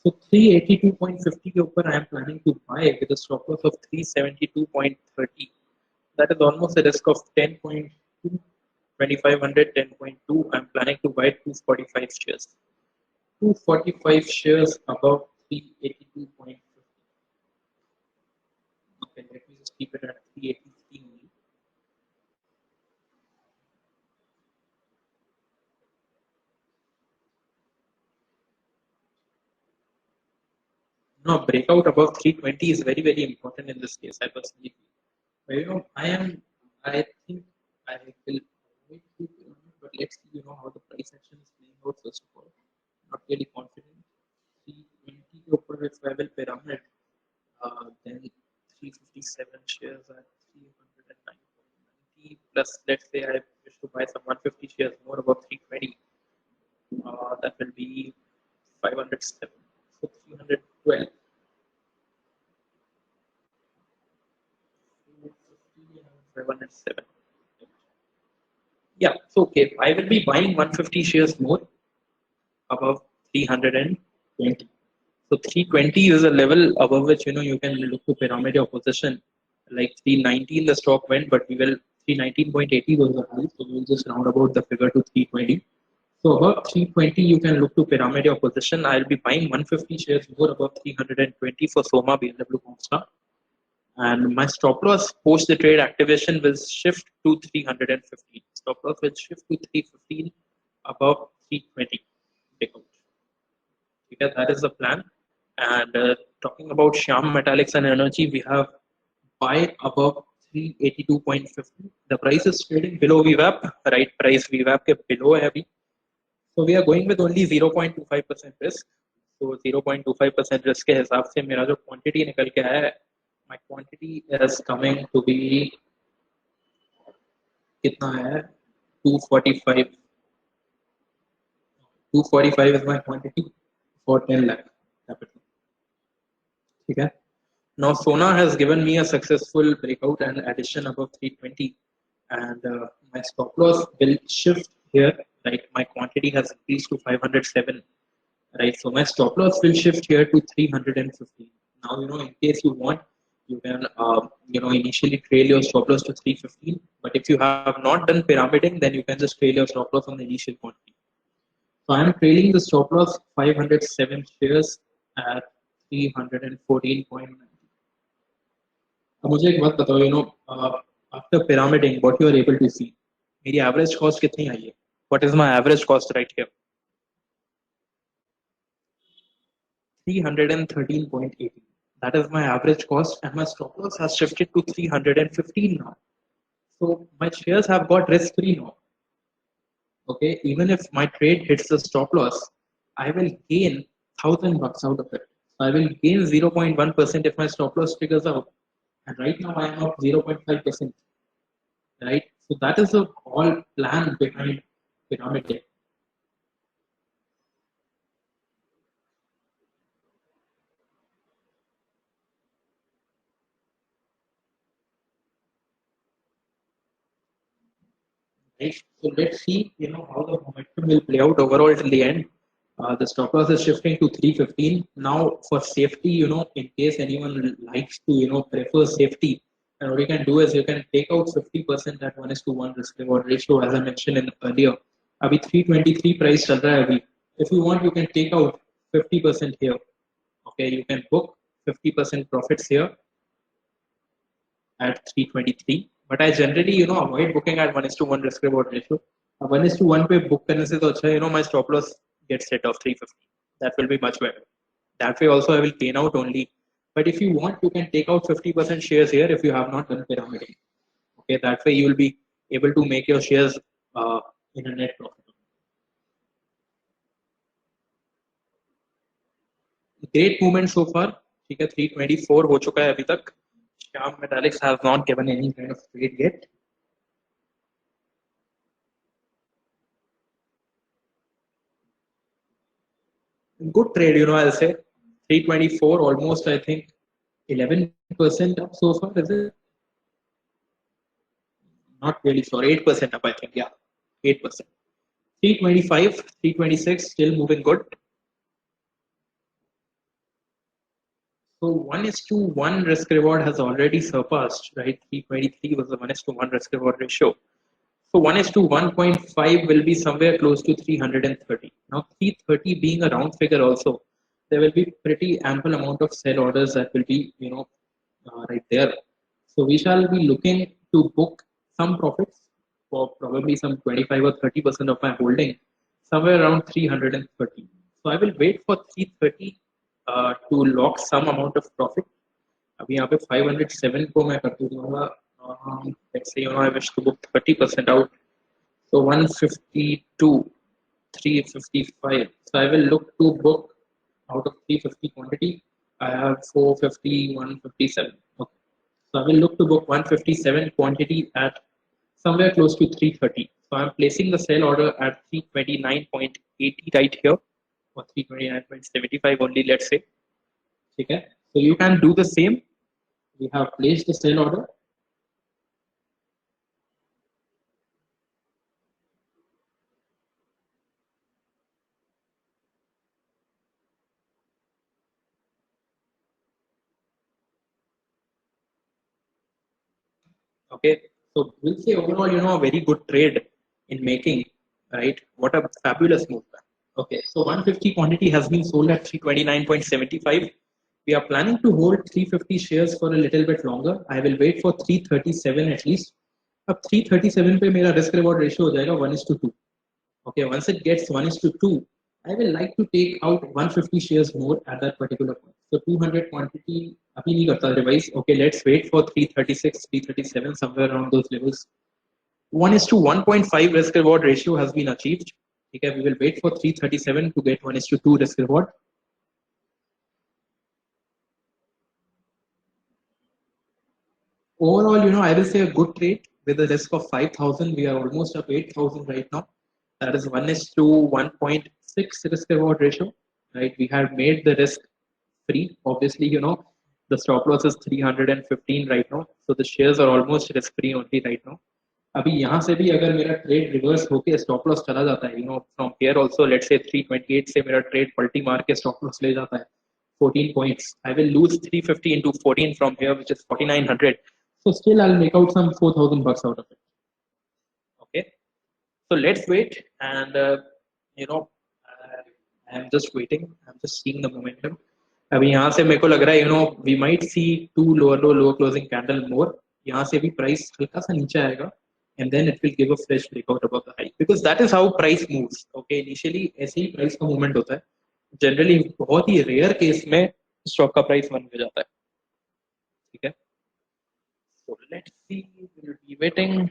S1: So 382.50 के ऊपर I am planning to buy with a stop loss of 372.30. That is almost a risk of 10.2, 2500, 10.2. I am planning to buy 245 shares. 245 shares above 382.50. Okay, let me just keep it at 383 only. No, breakout above 320 is very, very important in this case, I personally feel. I think I will wait to, but let's see, how the price action is playing out first of all. Not really confident. 320 के ऊपर if I will pyramid, then 357 shares at 309.90 plus, let's say I wish to buy some 150 shares more above 320. That will be 507. So 312. 507. Yeah, so okay, I will be buying 150 shares more above 320. So 320 is a level above which you can look to pyramid your position. Like 319 the stock went, but we will 319.80 was the high, so we will just round about the figure to 320. So above 320 you can look to pyramid your position. I'll be buying 150 shares more above 320 for Soma BLW Comstar. And my stop loss post the trade activation will shift to 315. Stop loss will shift to 315 above 320. Because that is the plan. And talking about Shyam Metallics and Energy, we have buy above 382.50. The price is trading below VWAP, right? Price VWAP के below है अभी. So we are going with only 0.25% risk. So 0.25% risk के हिसाब से मेरा जो quantity निकल के आया है, my quantity is coming to be कितना है 245. 245 is my quantity for 10 lakh capital. Okay. Now Sona has given me a successful breakout and addition above 320, and my stop loss will shift here. Right, my quantity has increased to 507. Right, so my stop loss will shift here to 315. Now in case you want, you can initially trail your stop loss to 315. But if you have not done pyramiding, then you can just trail your stop loss on the initial quantity. So I am trailing the stop loss 507 shares at 314.90. अब मुझे एक बात बताओ, after pyramiding, what you are able to see? मेरी average cost कितनी आई है? What is my average cost right here? 313.80. That is my average cost, and my stop loss has shifted to 315 now. So my shares have got risk free now. Okay, even if my trade hits the stop loss, I will gain $1,000 out of it. So I will gain 0.1% if my stop loss figures out. And right now I am up 0.5%. Right? So that is the whole plan behind pyramid. Right? So let's see, how the momentum will play out overall till the end. The stop loss is shifting to 315. Now for safety, in case anyone likes to, prefer safety, and what you can do is you can take out 50% at 1:1 risk reward ratio, as I mentioned earlier. अभी 323 price चल रहा है अभी. If you want, you can take out 50% here. Okay, you can book 50% profits here at 323. But I generally, avoid booking at 1:1 risk reward ratio. 1:1 पे book करने से तो अच्छा, my stop loss gets set off 350. That will be much better. That way also I will gain out only. But if you want, you can take out 50% shares here if you have not done pyramiding. Okay, that way you will be able to make your shares in a net profit. Great movement so far. ठीक है, 324 हो चुका है अभी तक. Shyam Metallics has not given any kind of trade yet. Good trade, I'll say. 324, almost, I think, 11% up so far, is it? Not really sure. 8% up, I think. Yeah, 8%. 325, 326, still moving good. So 1 is to 1 risk reward has already surpassed, right? 323 was the 1 is to 1 risk reward ratio. So 1 is to 1.5 will be somewhere close to 330. Now 330 being a round figure also, there will be pretty ample amount of sell orders that will be, right there. So we shall be looking to book some profits for probably some 25 or 30% of my holding, somewhere around 330. So I will wait for 330 to lock some amount of profit. अभी यहाँ पे 507 को मैं कर दूंगा. Let's say I wish to book 30% out. So 152, 355. So I will look to book out of 350 quantity. I have 450, 157. Okay. So I will look to book 157 quantity at somewhere close to 330. So I'm placing the sell order at 329.80 right here, or 329.75 only, let's say. Okay. So you can do the same. We have placed the sell order. Okay, so we'll say overall, a very good trade in making, right? What a fabulous move. Okay, so 150 quantity has been sold at 329.75. We are planning to hold 350 shares for a little bit longer. I will wait for 337 at least. अब 337 पे मेरा risk reward ratio हो जाएगा 1:2. Okay, once it gets 1:2, I will like to take out 150 shares more at that particular point. So 200 quantity अभी नहीं करता revise. Okay, let's wait for 336, 337, somewhere around those levels. 1:1.5 risk reward ratio has been achieved. Okay, we will wait for 337 to get 1:2 risk reward. Overall, I will say a good trade with a risk of 5,000. We are almost up 8,000 right now. That is 1:1.6 risk reward ratio, right? We have made the risk free. Obviously, the stop loss is 315 right now. So the shares are almost risk free only right now. अभी यहाँ से भी अगर मेरा trade reverse होके stop loss चला जाता है, from here also let's say 328 से मेरा ट्रेड पलटी मार के स्टॉप लॉस ले जाता है 14 points. I will lose 350 into 14 from here, which is 4,900. So still I'll make out some 4,000 bucks out of it. Okay. So let's wait, and you know, I'm just waiting. I'm just seeing the momentum. अभी यहाँ से मेरे को लग रहा है we might see two lower low lower closing candle more. यहाँ से भी price हल्का सा नीचे आएगा, and then it will give a fresh breakout above the high, because that is how price moves. Okay, initially ऐसे ही price का movement होता है. Generally बहुत ही rare case में stock का price बंद हो जाता है. ठीक है. So let's see. We'll be waiting.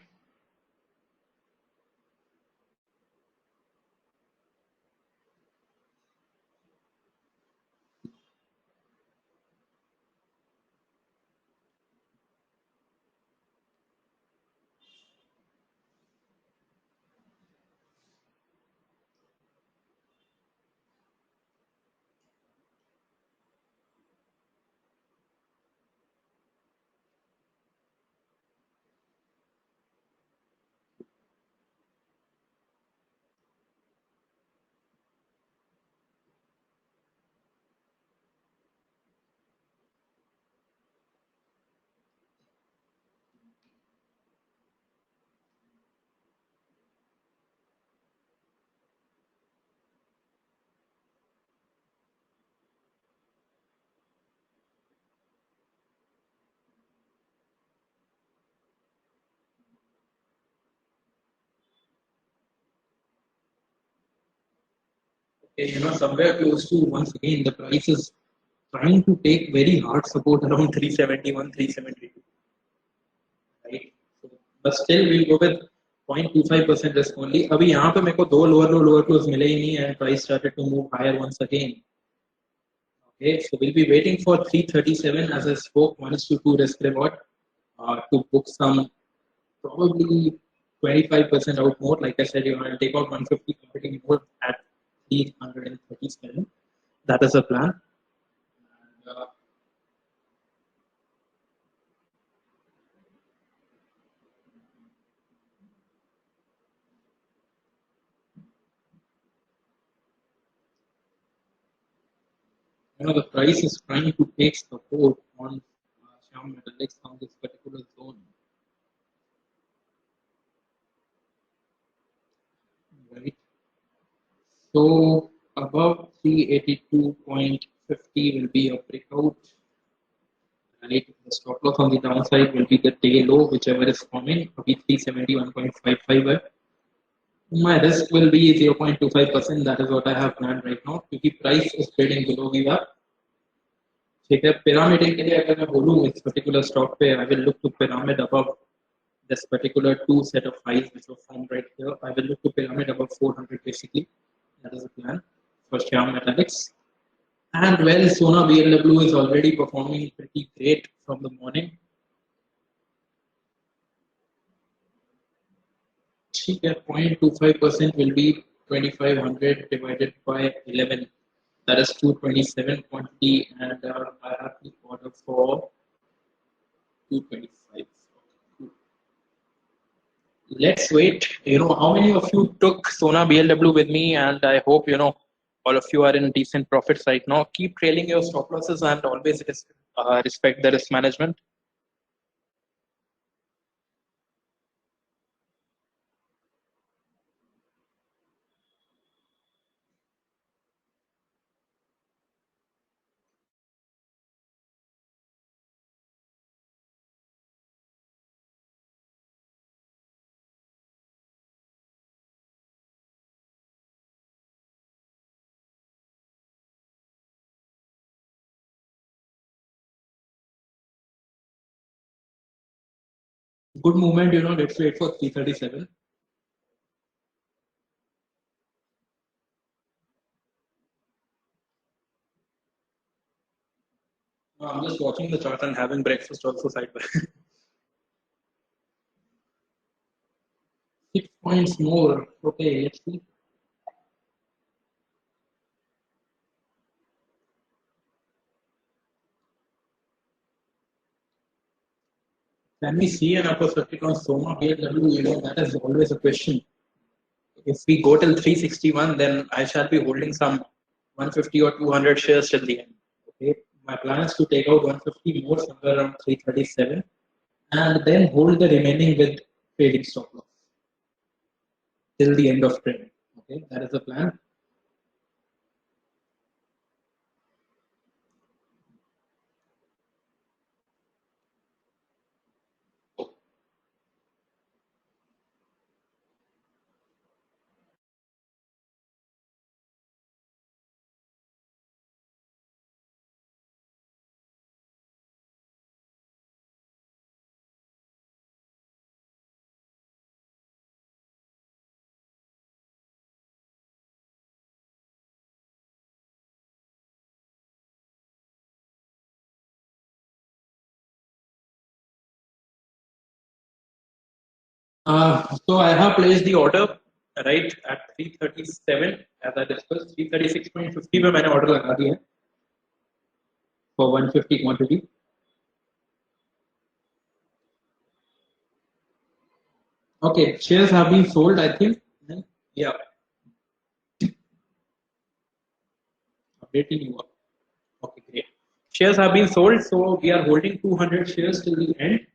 S1: somewhere close to, once again, the price is trying to take very hard support around 371, 372, right? So, but still, we'll go with 0.25% risk only. अभी यहाँ पे मेरे को दो lower close मिले ही नहीं and price started to move higher once again. Okay, so we'll be waiting for 337 as I spoke, 1:2 risk reward to book some probably 25% out more. Like I said, you want to take out 150 competing more at 337. That is the plan. And, the price is trying to take support on Shyam Metalics on this particular zone. Right. So above 382.50 will be a breakout. Right. The stop loss on the downside will be the day low, whichever is forming. Will be 371.55. My risk will be 0.25%. That is what I have planned right now. Because price is trading below VWAP. ठीक है, pyramiding के लिए अगर मैं बोलूँ इस particular stock पे, I will look to pyramid above this particular two set of highs which were formed right here. I will look to pyramid above 400 basically. That is the plan for Shyam Metalics. And well, Sona BLW is already performing pretty great from the morning. ठीक है, 0.25% will be 2500 divided by 11. That is 227 quantity, and I have the order for 225. Let's wait. How many of you took Sona BLW with me? And I hope, all of you are in decent profits right now. Keep trailing your stop losses and always respect the risk management. Good movement, let's wait for 337. I'm just watching the chart and having breakfast also side by. 6 points more. Okay, let's see. Can we see an upper circuit on Soma BLW? That is always a question. If we go till 361, then I shall be holding some 150 or 200 shares till the end. Okay, my plan is to take out 150 more somewhere around 337, and then hold the remaining with trading stop loss till the end of trade. Okay, that is the plan. So I have placed the order right at 337 as I discussed. 336.50 पे मैंने order लगा दिया for 150 quantity. Okay, shares have been sold, I think. Yeah. Updating you up. Okay, great. Shares have been sold, so we are holding 200 shares till the end.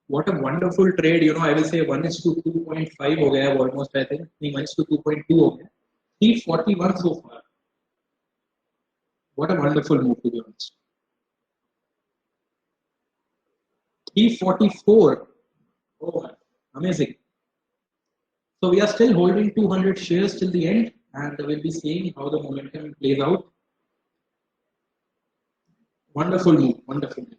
S1: What a wonderful trade, I will say 1:2.5 हो गया almost, I think. 1:2.2 हो गया. 341 so far. What a wonderful move, to be honest. 344. Oh, amazing. So we are still holding 200 shares till the end, and we'll be seeing how the momentum plays out. Wonderful move, wonderful move.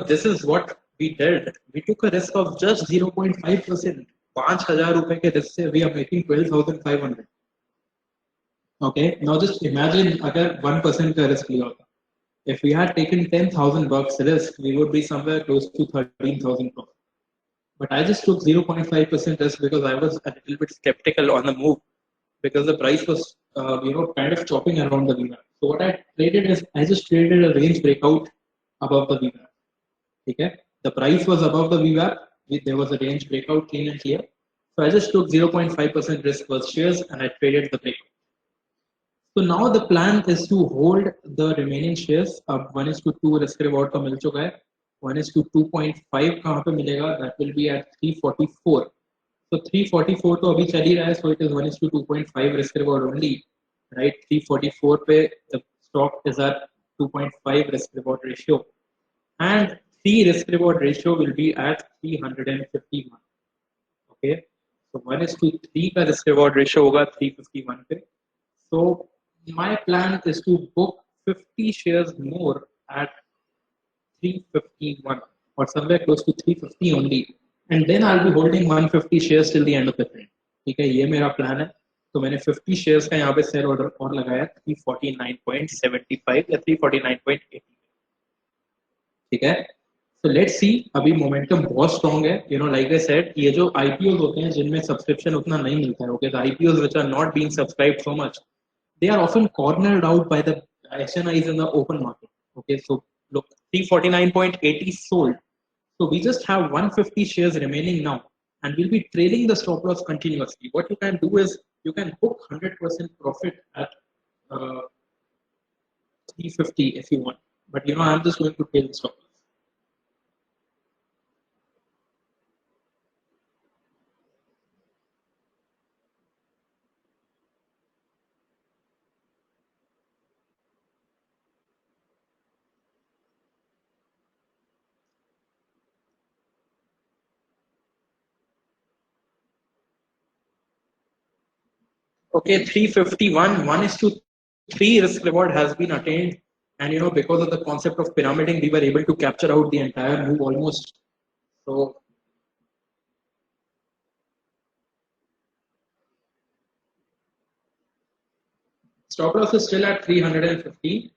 S1: This is what we did. We took a risk of just 0.5%. 5,000 रुपए के risk से we are making 12,500. Okay, now just imagine अगर 1% का risk लिया होता. If we had taken 10,000 bucks risk, we would be somewhere close to 13,000 profit. But I just took 0.5% risk because I was a little bit skeptical on the move because the price was, kind of chopping around the VWAP. So what I traded is I just traded a range breakout above the VWAP. Okay, the price was above the VWAP. There was a range breakout clean and clear. So I just took 0.5% risk per shares and I traded the breakout. So now the plan is to hold the remaining shares. अब 1:2 risk reward का मिल चुका है. 1:2.5 कहाँ पे मिलेगा? That will be at 344. So 344 तो अभी चल ही रहा है. So it is 1:2.5 risk reward only, right? 344 पे the stock is at 2.5 risk reward ratio, and 3 risk reward ratio will be at 351. Okay, so 1:3 का risk reward ratio होगा 351 पे. So my plan is to book 50 shares more at 351 or somewhere close to 350 only, and then I'll be holding 150 shares till the end of the trade. ठीक है, ये मेरा plan है. तो मैंने 50 shares का यहाँ पे सेल ऑर्डर और लगाया 349.75 या 349.80. ठीक है, so let's see. अभी momentum बहुत strong है. Like I said, ये जो IPOs होते हैं जिनमें subscription उतना नहीं मिलता है. Okay, the IPOs which are not being subscribed so much, they are often cornered out by the HNIs in the open market. Okay, so look, 349.80 sold. So we just have 150 shares remaining now, and we'll be trailing the stop loss continuously. What you can do is you can book 100% profit at 350 if you want. But I'm just going to tail the stop loss. Okay, 351, 1:3 risk reward has been attained. And because of the concept of pyramiding, we were able to capture out the entire move almost. So stop loss is still at 350.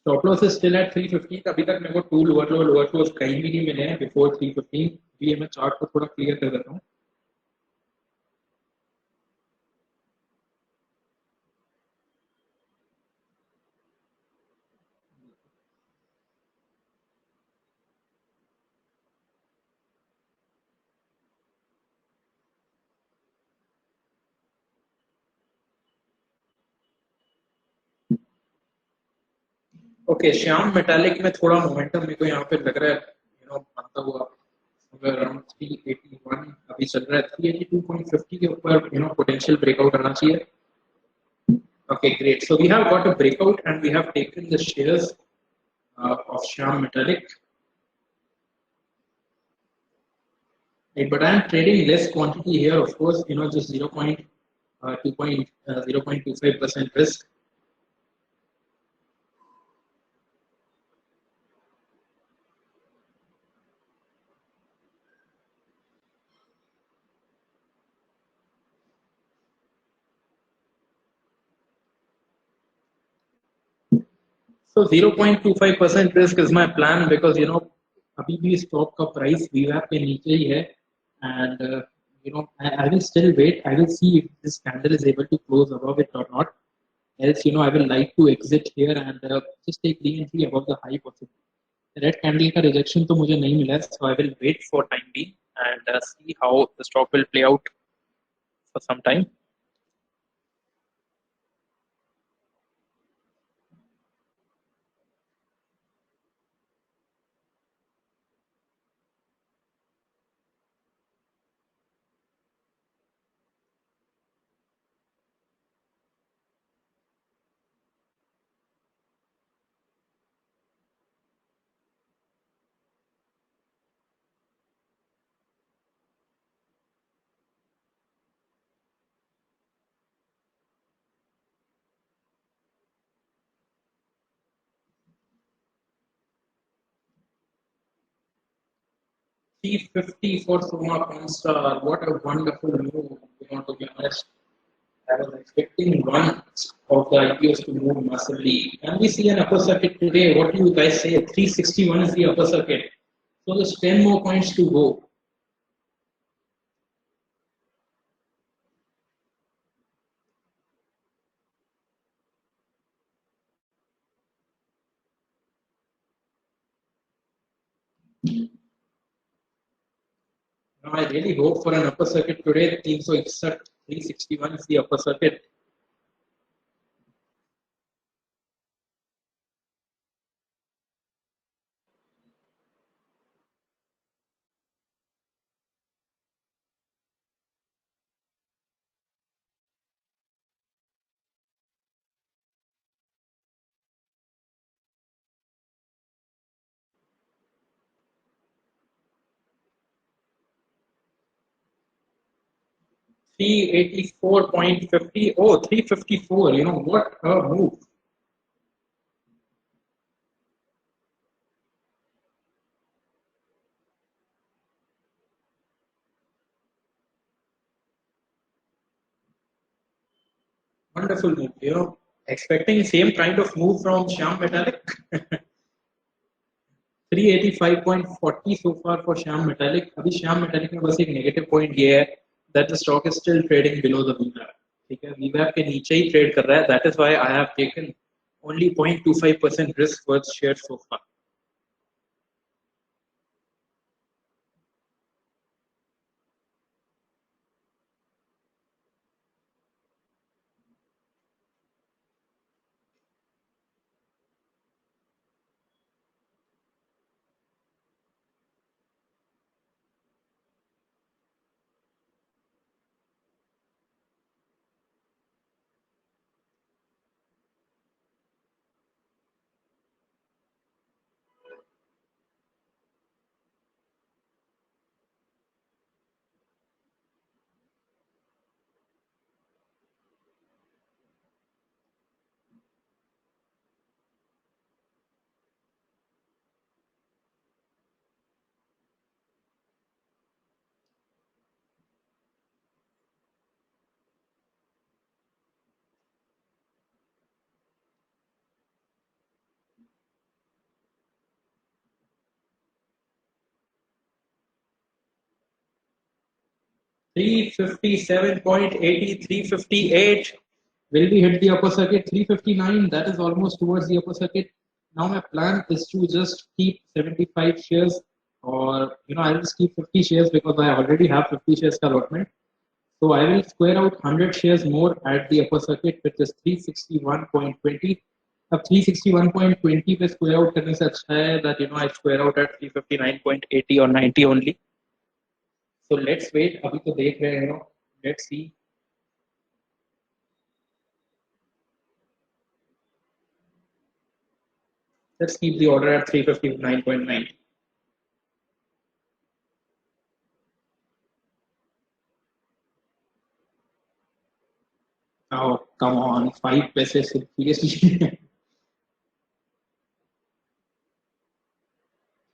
S1: Stop loss is still at 350. अभी तक मेरे को to lower close कहीं भी नहीं मिले हैं before 315. ये मैं चार्ट को थोड़ा क्लियर कर देता हूँ. ओके, श्याम मेटालिक में थोड़ा मोमेंटम मेरे को यहाँ पे लग रहा है बनता हुआ अराउंड 381 अभी चल रहा है. 382.50 के ऊपर पोटेंशियल ब्रेकआउट आना चाहिए. Okay, great. So we have got a breakout and we have taken the shares of Shyam Metallic. Right, but I am trading less quantity here, of course, just 0.25% risk. So 0.25% risk is my plan because अभी भी stock का price VWAP के नीचे ही है, and I will still wait. I will see if this candle is able to close above it or not. Else I will like to exit here and just take re-entry above the high possible. Red candle का rejection तो मुझे नहीं मिला, so I will wait for time being. and see how the stock will play out for some time. $350 for Soma Constar. What a wonderful move, to be honest. I was expecting one of the IPOs to move massively. Can we see an upper circuit today? What do you guys say? 361 is the upper circuit. So there's 10 more points to go. Now, I really hope for an upper circuit today. Team so exact 361 is the upper circuit. $384.50. Oh, 354. What a move. Wonderful move. Expecting same kind of move from Shyam Metallic. 385.40 so far for Shyam Metallic. अभी Shyam Metallic में बस एक negative point ये है that the stock is still trading below the VWAP. ठीक है, VWAP के नीचे ही trade कर रहा है. That is why I have taken only 0.25% risk worth share so far. $357.80, 358. Will we hit the upper circuit? 359. That is almost towards the upper circuit. Now my plan is to just keep 75 shares, or I'll just keep 50 shares because I already have 50 shares allotment. So I will square out 100 shares more at the upper circuit, which is 361.20. अब 361.20 पे square out करने से अच्छा है that I square out at 359.80 or 90 only. So let's wait. अभी तो देख रहे हैं Let's see. Let's keep the order at 359.9. Oh, come on. 5 pesos. Seriously.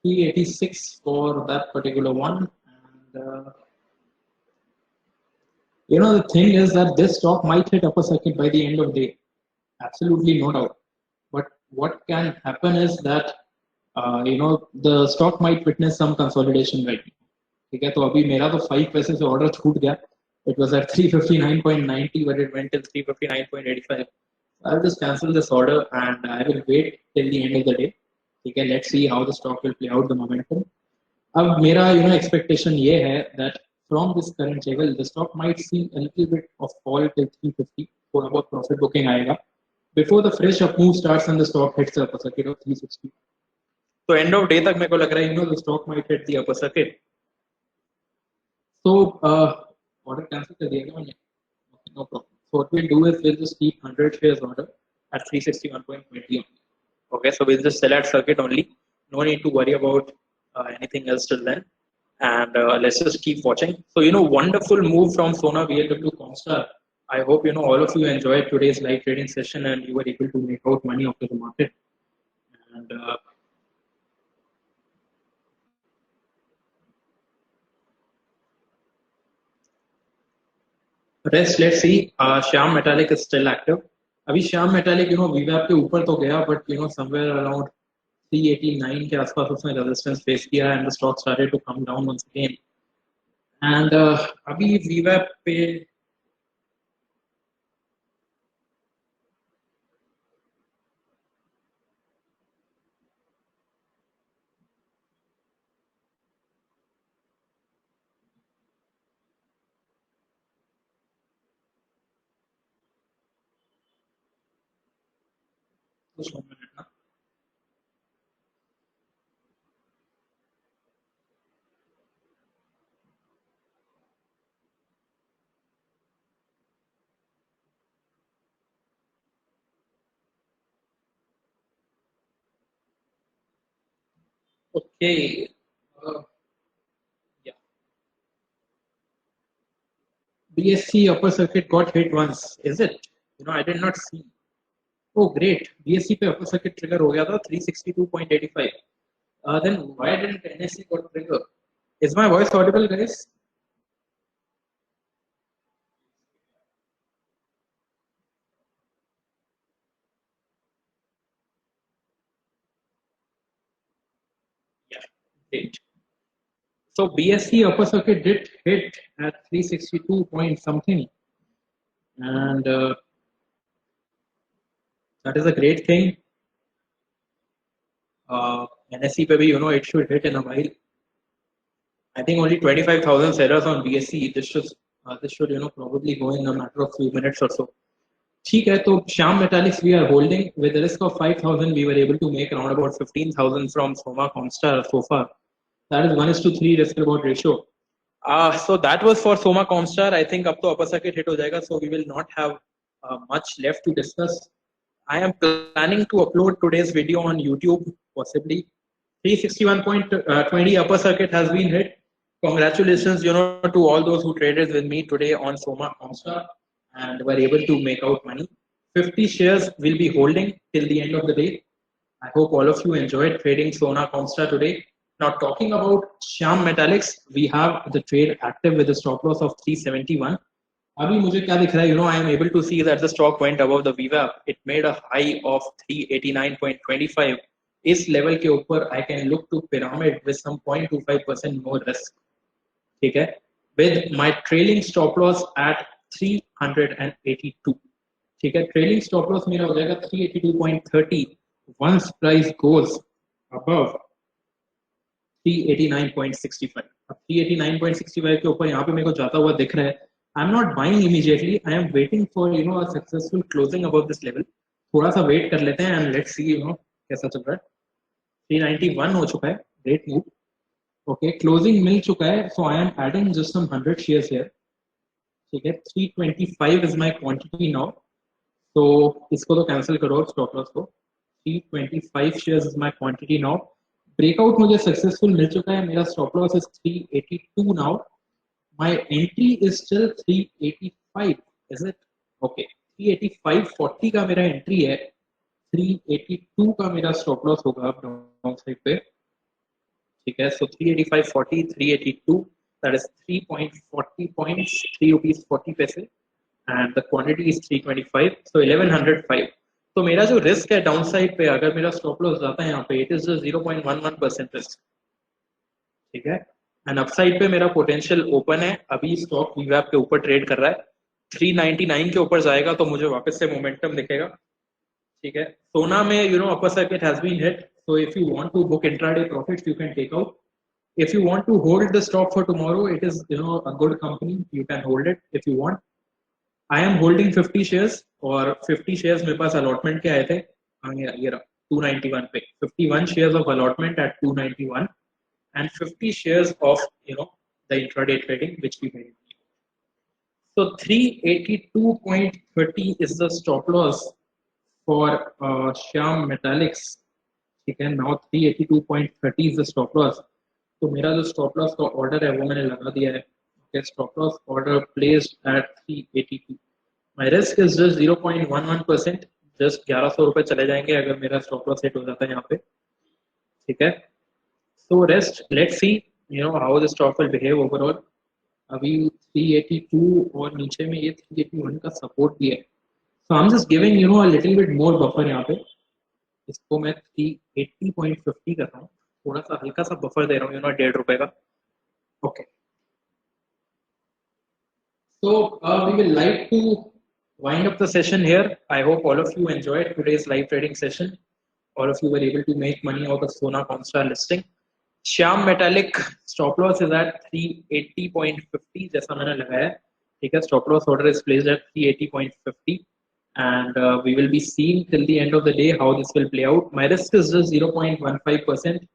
S1: 386 for that particular one. And the thing is that this stock might hit upper circuit by the end of the day. Absolutely no doubt. But what can happen is that the stock might witness some consolidation right now. ठीक है, तो अभी मेरा तो 5 पैसे से order छूट गया. It was at 359.90, but it went till 359.85. I'll just cancel this order and I will wait till the end of the day. Okay, let's see how the stock will play out the momentum.
S2: अब मेरा expectation ये है that from this current level the stock might see a little bit of fall till 350, थोड़ा बहुत profit booking आएगा before the fresh up move starts and the stock hits the upper circuit of 360. So end of day तक मेरे को लग रहा है the stock might hit the upper circuit. So order cancel कर दिया क्या मैंने? Okay, no problem. So what we'll do is we'll just keep 100 shares order at 361.20. Okay, so we'll just sell at circuit only. No need to worry about anything else till then. And let's just keep watching. So wonderful move from Sona VLW Comstar. I hope all of you enjoyed today's live trading session and you were able to make out money after the market. And rest, let's see. Shyam Metallic is still active. अभी Shyam Metallic VWAP के ऊपर तो गया, but somewhere around 389 के आसपास उसने resistance face किया and the stock started to come down once again. And अभी VWAP पे कुछ मिनट ना Okay. Yeah. BSC upper circuit got hit once. Is it? I did not see. Oh, great. BSC पे upper circuit trigger हो गया था 362.85. Then why didn't NSE got trigger? Is my voice audible, guys? Yeah, great. So BSC upper circuit did hit at 362 point something, and that is a great thing. NSE पे भी it should hit in a while. I think only 25,000 sellers on BSC. This should probably go in a matter of few minutes or so. ठीक है, तो Shyam Metallics we are holding with a risk of 5,000. We were able to make around about 15,000 from Soma Comstar so far. That is 1:3 risk reward ratio. So that was for Soma Comstar. I think up to upper circuit hit ho jayega, so we will not have much left to discuss. I am planning to upload today's video on YouTube, possibly. 361.20 upper circuit has been hit. Congratulations, to all those who traded with me today on Soma Comstar and were able to make out money. 50 shares will be holding till the end of the day. I hope all of you enjoyed trading Sona Comstar today. Now talking about Shyam Metallics, we have the trade active with a stop loss of 371. अभी मुझे क्या दिख रहा है, I am able to see that the stock went above the VWAP. It made a high of 389.25. इस level के ऊपर I can look to pyramid with some 0.25% more risk. ठीक है, with my trailing stop loss at 382. ठीक है, trailing stop loss मेरा हो जाएगा 382.30 once price goes above 389.65. अब 389.65 के ऊपर यहाँ पे मेरे को जाता हुआ दिख रहा है. I'm not buying immediately. I am waiting for a successful closing above this level. थोड़ा सा वेट कर लेते हैं and let's see कैसा चल रहा है. 391 हो चुका है. Great move. Okay, closing मिल चुका है. So I am adding just some 100 shares here. ठीक है, 325 is my quantity now. So इसको तो cancel करो stop loss को. 325 shares is my quantity now. Breakout मुझे successful मिल चुका है. मेरा stop loss is 382 now. My entry is still 385. Is it? Okay. 385.40 का मेरा entry है. 382 का मेरा stop loss होगा डाउन साइड पे. ठीक है, so 385.40, 382. That is 3.40 points, 3 rupees 40 paise, and the quantity is 325. So 1105. तो मेरा जो रिस्क है डाउन साइड पे, अगर मेरा स्टॉप लॉस जाता है यहाँ पे, इट इज 0.11% रिस्क. ठीक है, एंड अपसाइड पे मेरा पोटेंशियल ओपन है. अभी स्टॉक वीवैप के ऊपर ट्रेड कर रहा है. 399 के ऊपर जाएगा तो मुझे वापस से मोमेंटम दिखेगा. ठीक है, सोना में upper circuit has been hit, so if you want to book intraday profits you can take out. If you want to hold the stock for tomorrow, it is a good company. You can hold it if you want. I am holding 50 shares और 50 shares मेरे पास allotment के आए थे. ये रहा 291 पे 51 shares of allotment at 291 and 50 shares of the intraday trading which we made. So 382.30 is the stop loss for Shyam Metallics. ठीक है, now 382.30 is the stop loss. तो मेरा जो stop loss का order है वो मैंने लगा दिया है. Okay, stop loss order placed at 382. My risk is just 0.11%. Just 1100 रुपए चले जाएंगे अगर मेरा stop loss hit हो जाता है यहाँ पे. ठीक है. So rest, let's see how the stock will behave overall. अभी 382 और नीचे में ये 381 का सपोर्ट भी है. So I'm just giving a little bit more buffer यहाँ पे. इसको मैं 380.50 कर रहा हूँ. थोड़ा सा हल्का सा बफर दे रहा हूँ ₹1.5 का. Okay. So we will like to wind up the session here. I hope all of you enjoyed today's live trading session. All of you were able to make money out of Sona Comstar listing. Shyam Metallic stop loss is at 380.50 जैसा मैंने लगाया है. ठीक है, stop loss order is placed at 380.50 and we will be seeing till the end of the day how this will play out. My risk is just 0.15%.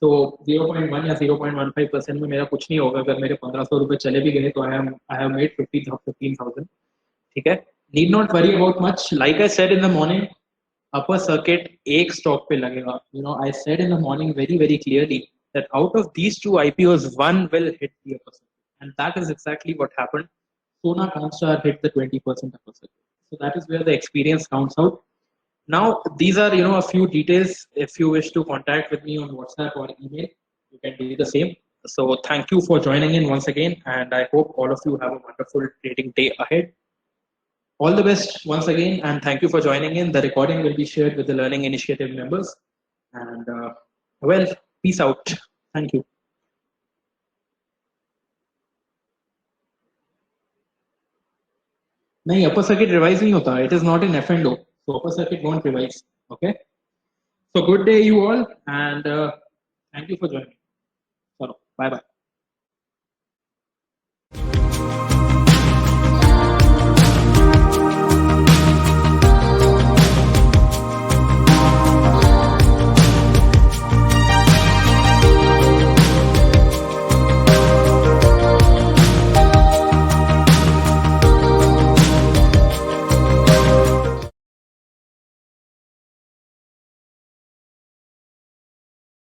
S2: So 0.1 या 0.15% में मेरा कुछ नहीं होगा. अगर मेरे 1500 रुपए चले भी गए तो I have made 15,000. ठीक है, need not worry about much. Like I said in the morning, upper circuit एक stock पे लगेगा. I said in the morning very clearly that out of these two IPOs, one will hit the upper circuit, and that is exactly what happened. Sona Comstar hit the 20% upper circuit. So that is where the experience counts out. Now, these are a few details. If you wish to contact with me on WhatsApp or email, you can do the same. So thank you for joining in once again, and I hope all of you have a wonderful trading day ahead. All the best once again, and thank you for joining in. The recording will be shared with the Learning Initiative members. And well, peace out. Thank you. नहीं, upper circuit revise नहीं होता. It is not in F&O, so upper circuit won't revise. Okay. So good day, you all, and thank you for joining. Bye bye.